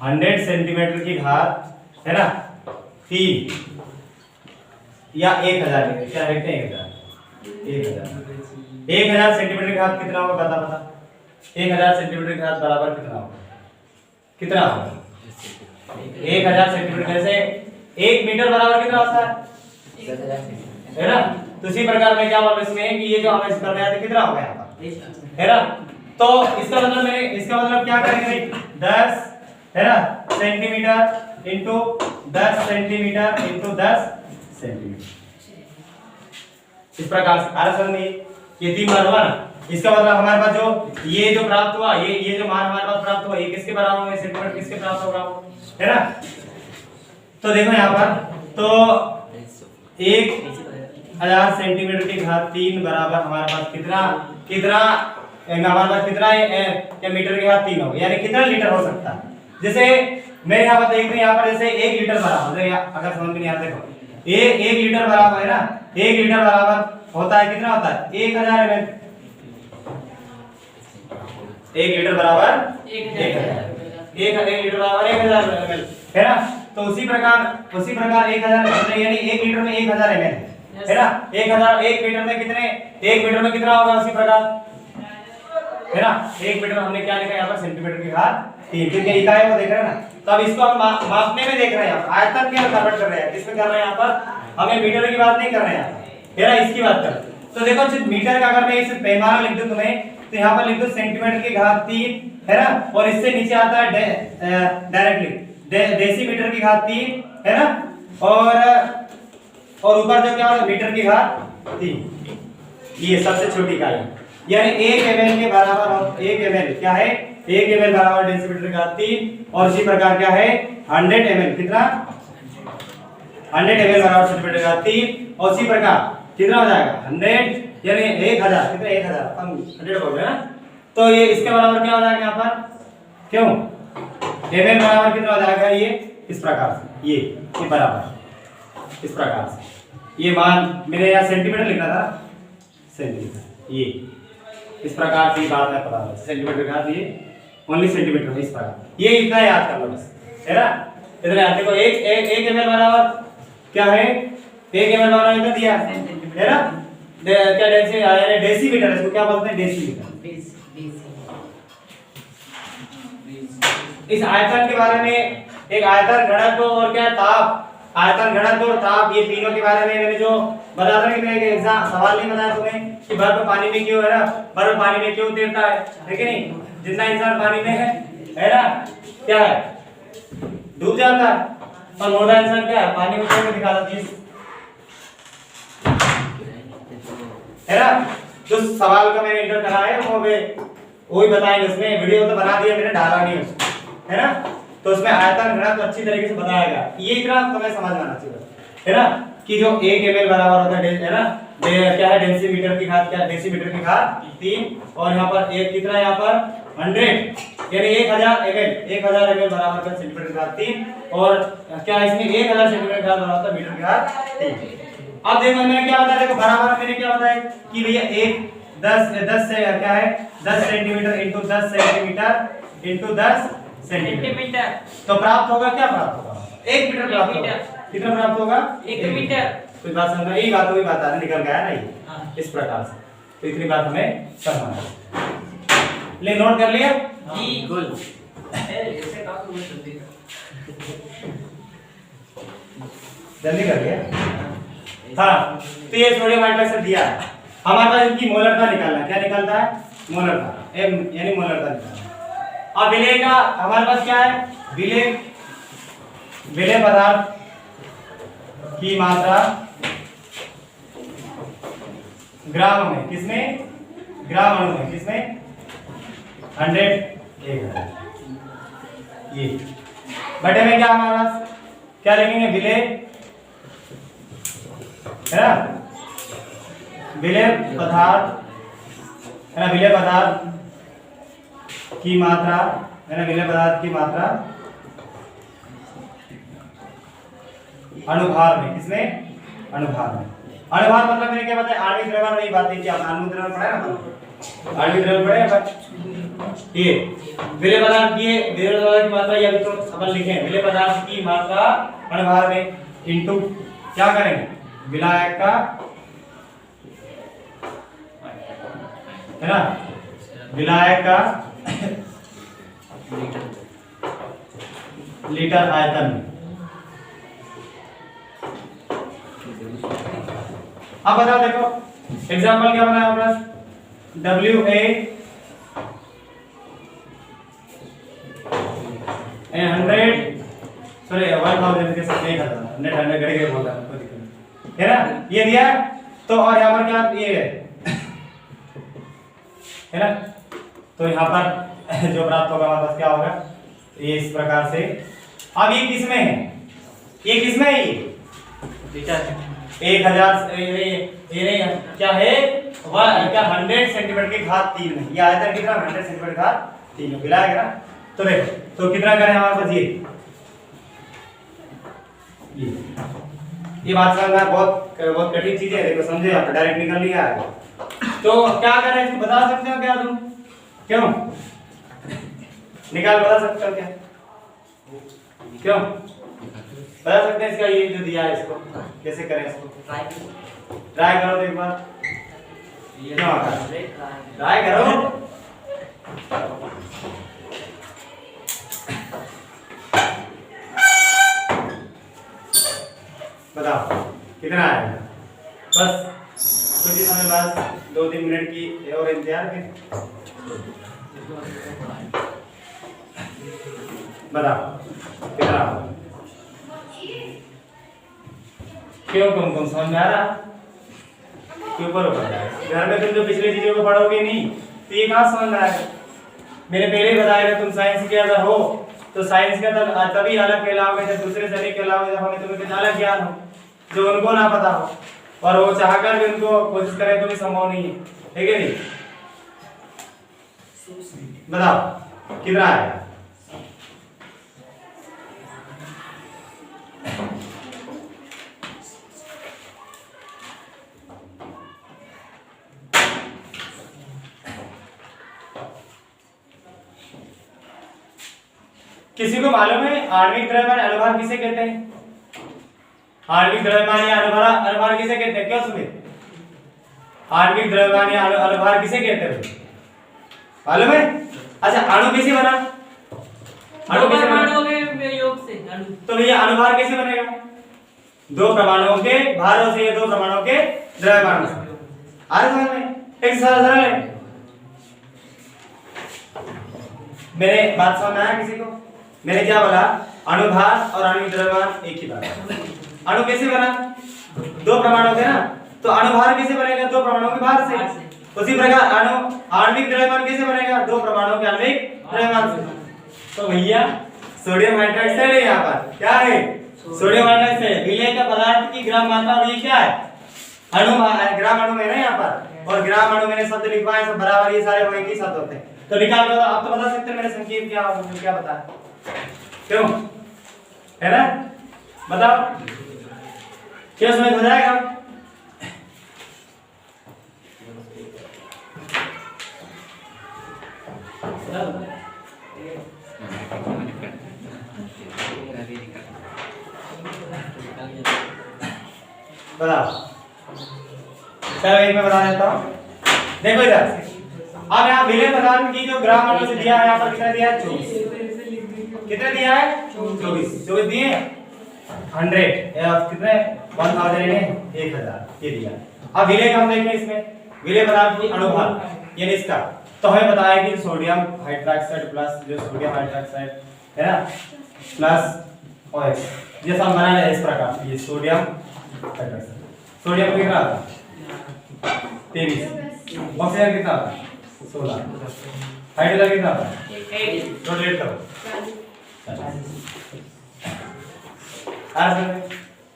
100 सेंटीमीटर की घात है ना 3 या 1000 क्या लिखते हैं 1000 सेंटीमीटर की घात कितना होगा बता 1000 सेंटीमीटर की घात बराबर कितना होगा, कितना होगा 1000 सेंटीमीटर जैसे 1 मीटर बराबर कितना होता है ना। तो इसी प्रकार में क्या बोल इसमें कि ये जो हमें कर रहे थे कितना होगा यहाँ पर है ना, तो इसका मतलब क्या करेंगे 10 है ना centimetre into 10 centimetre into 10 centimetre, इस प्रकार से आ समझ में ये 3 बार हुआ ना। इसका मतलब हमारे पास जो ये जो प्राप्त हुआ ये जो मान हमारे पास प्राप्त हुआ ये किसके बराबर होगा, सेंटीमीटर किसके प्राप्त होगा है ना। तो देखो यहाँ पर तो 1000 सेंटीमीटर की घात 3 बराबर हमारे पास कितना हमारे पास कितना है मीटर की घात 3 होगा, यानी कितना लीटर हो सकता है। जैसे मैं यहाँ पर देखते हैं यहाँ पर जैसे 1 लीटर बराबर अगर समझ में नहीं आता देखो 1 लीटर बराबर है ना, 1 लीटर बराबर होता है कितना होता है 1000 ml, 1 लीटर बराबर 1 लीटर बराबर 1000 ml है ना। तो उसी प्रकार 1000 यानी 1 लीटर में 1000 ml है ना, 1 मीटर में कितने 1 मीटर में कितना होगा उसी प्रकार है ना। 1 मीटर हमने क्या लिखा यहाँ पर सेंटीमीटर की घात 3 क्योंकि इकाई को देख रहे हैं ना, तो अब इसको हम मापने में देख रहे हैं, आयतन के कन्वर्ट कर रहे हैं, किसमें कर रहे हैं यहाँ पर हमें मीटर की बात नहीं कर रहे हैं है ना, इसकी बात कर। तो देखो सिर्फ मीटर का अगर मैं इसे पैमाना लिख दूं तुम्हें तो यहाँ पर लिख दो सेंटीमीटर की घात 3 है ना, और इससे नीचे आता है डायरेक्टली डेसीमीटर की घात 3 है ना, और ऊपर जो क्या होगा मीटर की घात 3, ये सबसे छोटी इकाई यानी 1 ml के बराबर और 1 ml क्या है 1 ml बराबर डेसीमीटर की घात 3, और इसी प्रकार क्या है 100 ml कितना 100 ml बराबर सेंटीमीटर की घात 3, और इसी प्रकार कितना हो जाएगा 100 यानी 1000 कितना 1000 हम 100 बोल रहे हैं ना, तो ये इसके बराबर क्या हो जाएगा यहाँ पर क्यों ml बराबर कितना हो जाएगा ये इस प्रकार से ये बराबर इस प्रकार से ये मान मेरे यहाँ सेंटीमीटर लिखना था सेंटीमीटर ये इस प्रकार से बात है पता है सेंटीमीटर का ये ओनली सेंटीमीटर इस प्रकार ये इतना याद कर लो बस है ना इतना याद देखो एक ml बराबर क्या है 1 ml बराबर इतना दिया है ना क्या डेंसिटी यानी डेसीमीटर इसको क्या बोलते हैं डेसीमीटर इस आयतन के बारे में एक आयतन घनत्व और क्या ताप आयतन घनत्व और ताप ये तीनों के बारे में मैंने जो बताया था कि मैं एक एग्जाम सवाल नहीं बताया तुम्हें कि बर्फ पानी में क्यों है ना बर्फ पानी में क्यों तैरता है कि नहीं जितना इंसान पानी में है ना क्या है डूब जाता है और मोटा इंसान क्या है पानी में क्यों दिखा देती है ना जो सवाल का मैंने इंटर करा है वो वही बताएंगे उसमें वीडियो तो बना दिया मैंने डाला नहीं उसको है ना तो उसमें आयतन घनत्व अच्छी तरीके से बताएगा ये इतना तुम्हें समझ में आना चाहिए है ना कि जो 1 ml बराबर होता है ना क्या है डेसीमीटर की घात क्या डेसीमीटर की घात 3 और यहाँ पर एक कितना यहाँ पर 100 यानी 1000 ml बराबर का सेंटीमीटर की घात 3 और क्या इसमें 1000 सेंटीमीटर की घात बराबर होता है मीटर की घात 3 अब देखो मैंने क्या बताया देखो बराबर मैंने क्या बताया कि भैया 10 से क्या है 10 centimetre into 10 centimetre into 10 centimetre तो प्राप्त होगा क्या प्राप्त होगा 1 मीटर प्राप्त होगा कितना प्राप्त होगा 1 मीटर तो बात समझ में वही बात आ निकल गया ना ये इस प्रकार से तो इतनी बात हमें समझना है ले नोट कर लिया जी गुल जल्दी कर लिया हाँ तो ये सोडियम हाइड्रोक्साइड दिया हमारे पास इनकी मोलरता निकालना है क्या निकलता है मोलरता यानी मोलरता निकालना अब विलेय का हमारे पास क्या है विलेय पदार्थ की मात्रा ग्राम में किसमें ग्राम अणु में किसमें 100 ये बटे में क्या हमारे पास क्या लिखेंगे विलेय है ना विलेय पदार्थ है ना विलेय पदार्थ की मात्रा है ना विलेय पदार्थ की मात्रा अनुभार में किसमें अनुभार में अनुभार मतलब मैंने क्या बताया आणविक द्रव्यमान नहीं बात थी आपने आणविक द्रव्यमान पढ़ा ना आणविक द्रव्यमान पढ़े ये विलेय पदार्थ की मात्रा या तो अपन लिखें विलेय पदार्थ की मात्रा अनुभार में इनटू क्या करेंगे विलायक का है ना विलायक का लीटर आयतन में अब बताओ देखो एग्जांपल क्या बनाया हमारे पास WA 100 सॉरी 1000 के साथ नहीं खाता 100 घड़ी के बोलता है ना ये दिया तो और यहाँ पर क्या ये है ना तो यहाँ पर जो प्राप्त होगा हमारे पास क्या होगा ये इस प्रकार से अब ये किसमें है ये किसमें है ये 1000 ये क्या है वह क्या 100 सेंटीमीटर की घात 3 में ये आयतन कितना 100 सेंटीमीटर की घात 3 में मिलाएगा ना तो देखो तो कितना करें हमारे पास ये बात समझना बहुत कठिन चीज है देखो समझे आप डायरेक्ट निकल लिया है तो क्या करें इसको बता सकते हो क्या तुम क्यों निकाल बता सकते हो क्या क्यों बता सकते हैं इसका ये जो दिया है इसको कैसे करें इसको ट्राई करो तो एक बार क्यों आता है ट्राई करो बताओ कितना आएगा बस कुछ ही समय बाद 2-3 मिनट की और इंतजार करें बताओ कितना क्यों तुम समझ में आ रहा क्यों ऊपर घर में तुम जो पिछली चीजों को पढ़ोगे नहीं तो ये कहाँ समझ में आएगा मैंने पहले ही बताया तुम साइंस के अगर हो तो साइंस का तभी अलग कहलाओगे जब दूसरे सभी कहलाओगे जब हमें तुम्हें कुछ अलग ज्ञान हो जो उनको ना पता हो और वो चाहकर भी उनको कोशिश करें तो भी संभव नहीं है ठीक है नहीं बताओ कितना आएगा किसी को मालूम है आणविक द्रव्यमान अणुभार किसे कहते हैं? आणविक द्रव्यमान या अणुभार किसे कहते हैं? क्यों सुनिए, आणविक द्रव्यमान या अणुभार किसे कहते हैं मालूम है? अच्छा अणु कैसे बना? दो परमाणुओं के योग से अणु। तो भैया अणुभार कैसे बनेगा? दो परमाणुओं के भारों से, दो परमाणुओं के द्रव्यमान से। आ रहा समझ में? एक सरल है। मेरे बात समझ में आया किसी को? मैंने क्या बोला? अणुभार और आणविक द्रव्यमान एक ही बात है। अणु कैसे बना? दो परमाणु के ना, तो अणुभार कैसे बनेगा? दो परमाणुओं के भार से। उसी प्रकार आणविक द्रव्यमान कैसे बनेगा? दो परमाणुओं के आणविक द्रव्यमान से। तो भैया सोडियम हाइड्रोक्साइड है, यहाँ पर क्या है? Sodium hydroxide. विलय का पदार्थ की ग्राम मात्रा, और ये क्या है? अणु, ग्राम अणु में ना यहाँ पर, और ग्राम अणु मैंने शब्द लिखवाए सब बराबर, ये सारे वो एक ही शब्द होते हैं। तो निकाल लो, आप तो बता सकते हैं मेरे संकेत क्या हो, क्या बता, क्यों है ना? बताओ क्यों समझ हो जाएगा? बताओ, चलो एक मैं बता देता हूँ। देखो इधर, अब यहाँ विलय पदार्थ की जो ग्राम अणु से दिया है, यहाँ पर कितना दिया है? 24। कितने दिया है? 24 दिए 100 कितने 1000 ये दिया। अब विलय का हम देखें, इसमें विलय पदार्थ की अणुभार यानी इसका, तो हमें पता है कि सोडियम हाइड्रोक्साइड प्लस जो सोडियम हाइड्रोक्साइड है ना प्लस OH, जैसा हम बना रहे इस प्रकार, ये सोडियम हाइड्रोक्साइड, सोडियम कितना आता है? 23, ऑक्सीजन कितना आता है? 16, हाइड्रोजन कितना आता है? 8, रोटेट करो।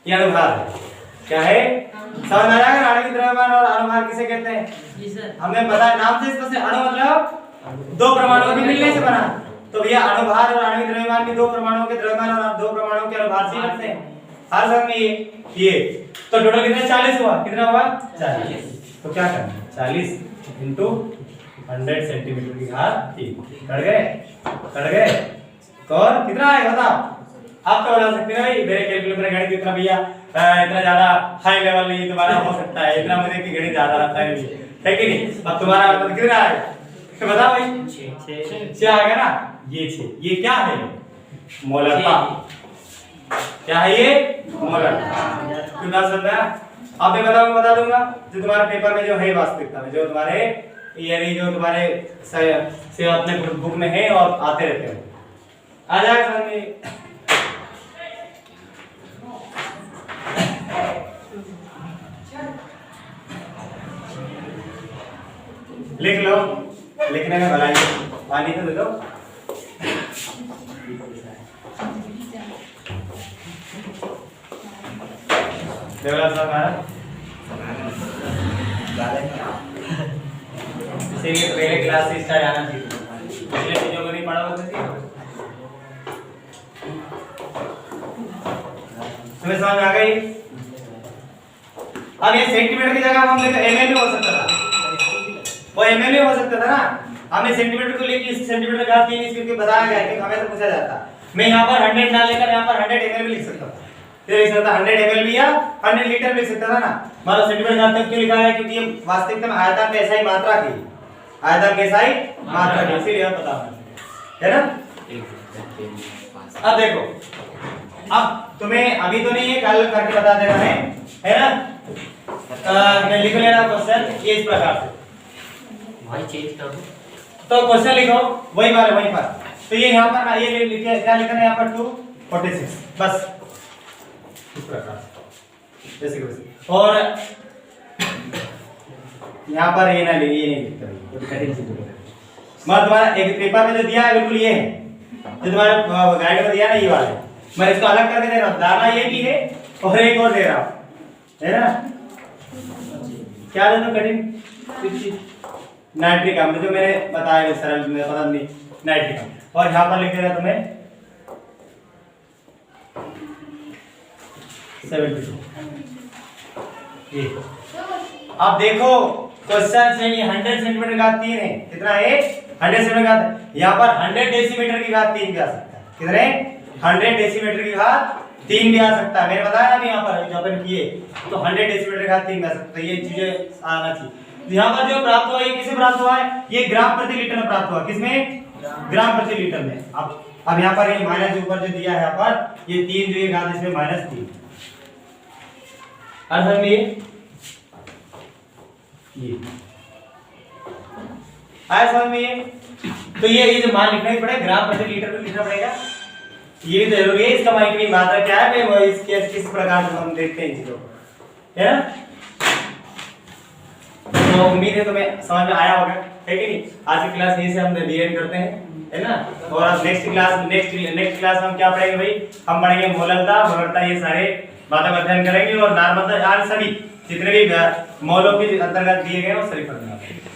ये अणुभार है, क्या है? समझ में आया? आणविक द्रव्यमान और अणुभार किसे कहते हैं? जी सर। हमें पता है नाम से, इसमें से अणु मतलब दो परमाणुओं के मिलने से बना। तो भैया अणुभार और आणविक द्रव्यमान भी दो परमाणुओं के द्रव्यमान और दो परमाणुओं के अणुभार से बनते हैं। हर समझ में ये तो टोटल कितने? 40 हुआ। कितना हुआ? 40। तो क्या करना है? 40 into 100 सेंटीमीटर की घात 3। कट गए और कितना आएगा बताओ? आप तो बता सकते हैं भाई, मेरे कैलकुलेटर गणित इतना भैया इतना ज्यादा हाई लेवल नहीं तुम्हारा हो सकता है, इतना मुझे की गणित ज्यादा आता है कि नहीं? अब तुम्हारा मतलब कितना आएगा बताओ भाई? 6 आएगा ना? ये 6, ये क्या है? मोलरता। क्या है ये? मोलरता। कितना समझा? अब मैं बता दूंगा जो तुम्हारे पेपर में जो है वास्तविकता में, जो तुम्हारे यानी जो तुम्हारे से अपने बुक में है और आते रहते हैं, आ जाएगा समझ में। लिख लो, लिखने में भलाई है। पानी तो दे दो। देवला साहब हमारा इसीलिए पहले क्लास से स्टार्ट आना चाहिए, पिछले चीजों को नहीं पढ़ा होता थी। तुम्हें समझ आ गई? अब ये सेंटीमीटर की जगह हम लेकर एमएल में हो सकता था, वो एमएल में हो सकता था ना। हमने सेंटीमीटर को लेके इस सेंटीमीटर का 3 इसके बताया गया है कि हमें तो पूछा जाता। मैं यहाँ पर 100 ना लेकर यहाँ पर 100 ml भी लिख सकता था, फिर लिख सकता 100 ml भी या 100 लीटर लिख सकता था ना। मतलब सेंटीमीटर का तक क्यों लिखा है? क्योंकि ये वास्तविकता में आयतन कैसा ही मात्रा की, आयतन कैसा ही मात्रा की, इसीलिए पता है ना। अब देखो, अब तुम्हें अभी तो नहीं है, कल करके बता देना है ना। मैं लिख लेना क्वेश्चन ये इस प्रकार से, भाई चेंज कर दो। तो क्वेश्चन लिखो वही वाले वहीं पर। तो ये यहाँ पर ये लिखे क्या लिखना है यहाँ पर 246 बस इस प्रकार जैसे वैसे। और यहाँ पर ये नहीं लिखता मैं तुम्हारा एक पेपर में जो दिया है बिल्कुल ये है जो तुम्हारे गाइड में दिया ना, ये वाला है। मैं इसको अलग करके दे रहा हूँ, दाना ये भी है और एक और दे रहा हूँ, है ना। क्या दे दो कठिन? नाइट्रिक अम्ल जो मैंने बताया सरल में पता नहीं, नाइट्रिक अम्ल। और यहाँ पर लिख देना तुम्हें 72। ये अब देखो क्वेश्चन से ये 100 सेंटीमीटर का 3 है, कितना है? 100 सेंटीमीटर का। यहाँ पर 100 डेसीमीटर की घात 3 क्या सकता है? कितने 100 डेसीमीटर की घात 3 भी आ सकता है। मैंने बताया अभी यहाँ पर जो अपन किए तो 100 डेसीमीटर की घात 3 भी आ सकता है। ये चीजें आना चाहिए। यहाँ पर जो प्राप्त हुआ ये किसे प्राप्त हुआ है? ये ग्राम प्रति लीटर में प्राप्त हुआ। किसमें? ग्राम प्रति लीटर में। अब यहाँ पर ये माइनस ऊपर जो दिया है यहाँ पर ये 3 जो ये घात इसमें -3 अर्थ में ये आया समझ में ये? तो ये जो मान लिखना ही पड़ेगा ग्राम प्रति लीटर में लिखना पड़ेगा। ये भी जरूरी है। इसका मान की मात्रा क्या है वो इसके किस प्रकार से हम देखते हैं चीजों को, है ना? तो उम्मीद है तुम्हें समझ में आया होगा, है कि नहीं? आज की क्लास यहीं से हम डिवाइड करते हैं, है ना? और अब नेक्स्ट क्लास में हम क्या पढ़ेंगे भाई? हम पढ़ेंगे मोलरता ये सारे बातों का अध्ययन करेंगे और नॉर्मलता आज सभी जितने भी मौलों के अंतर्गत दिए गए वो सभी पढ़ेंगे।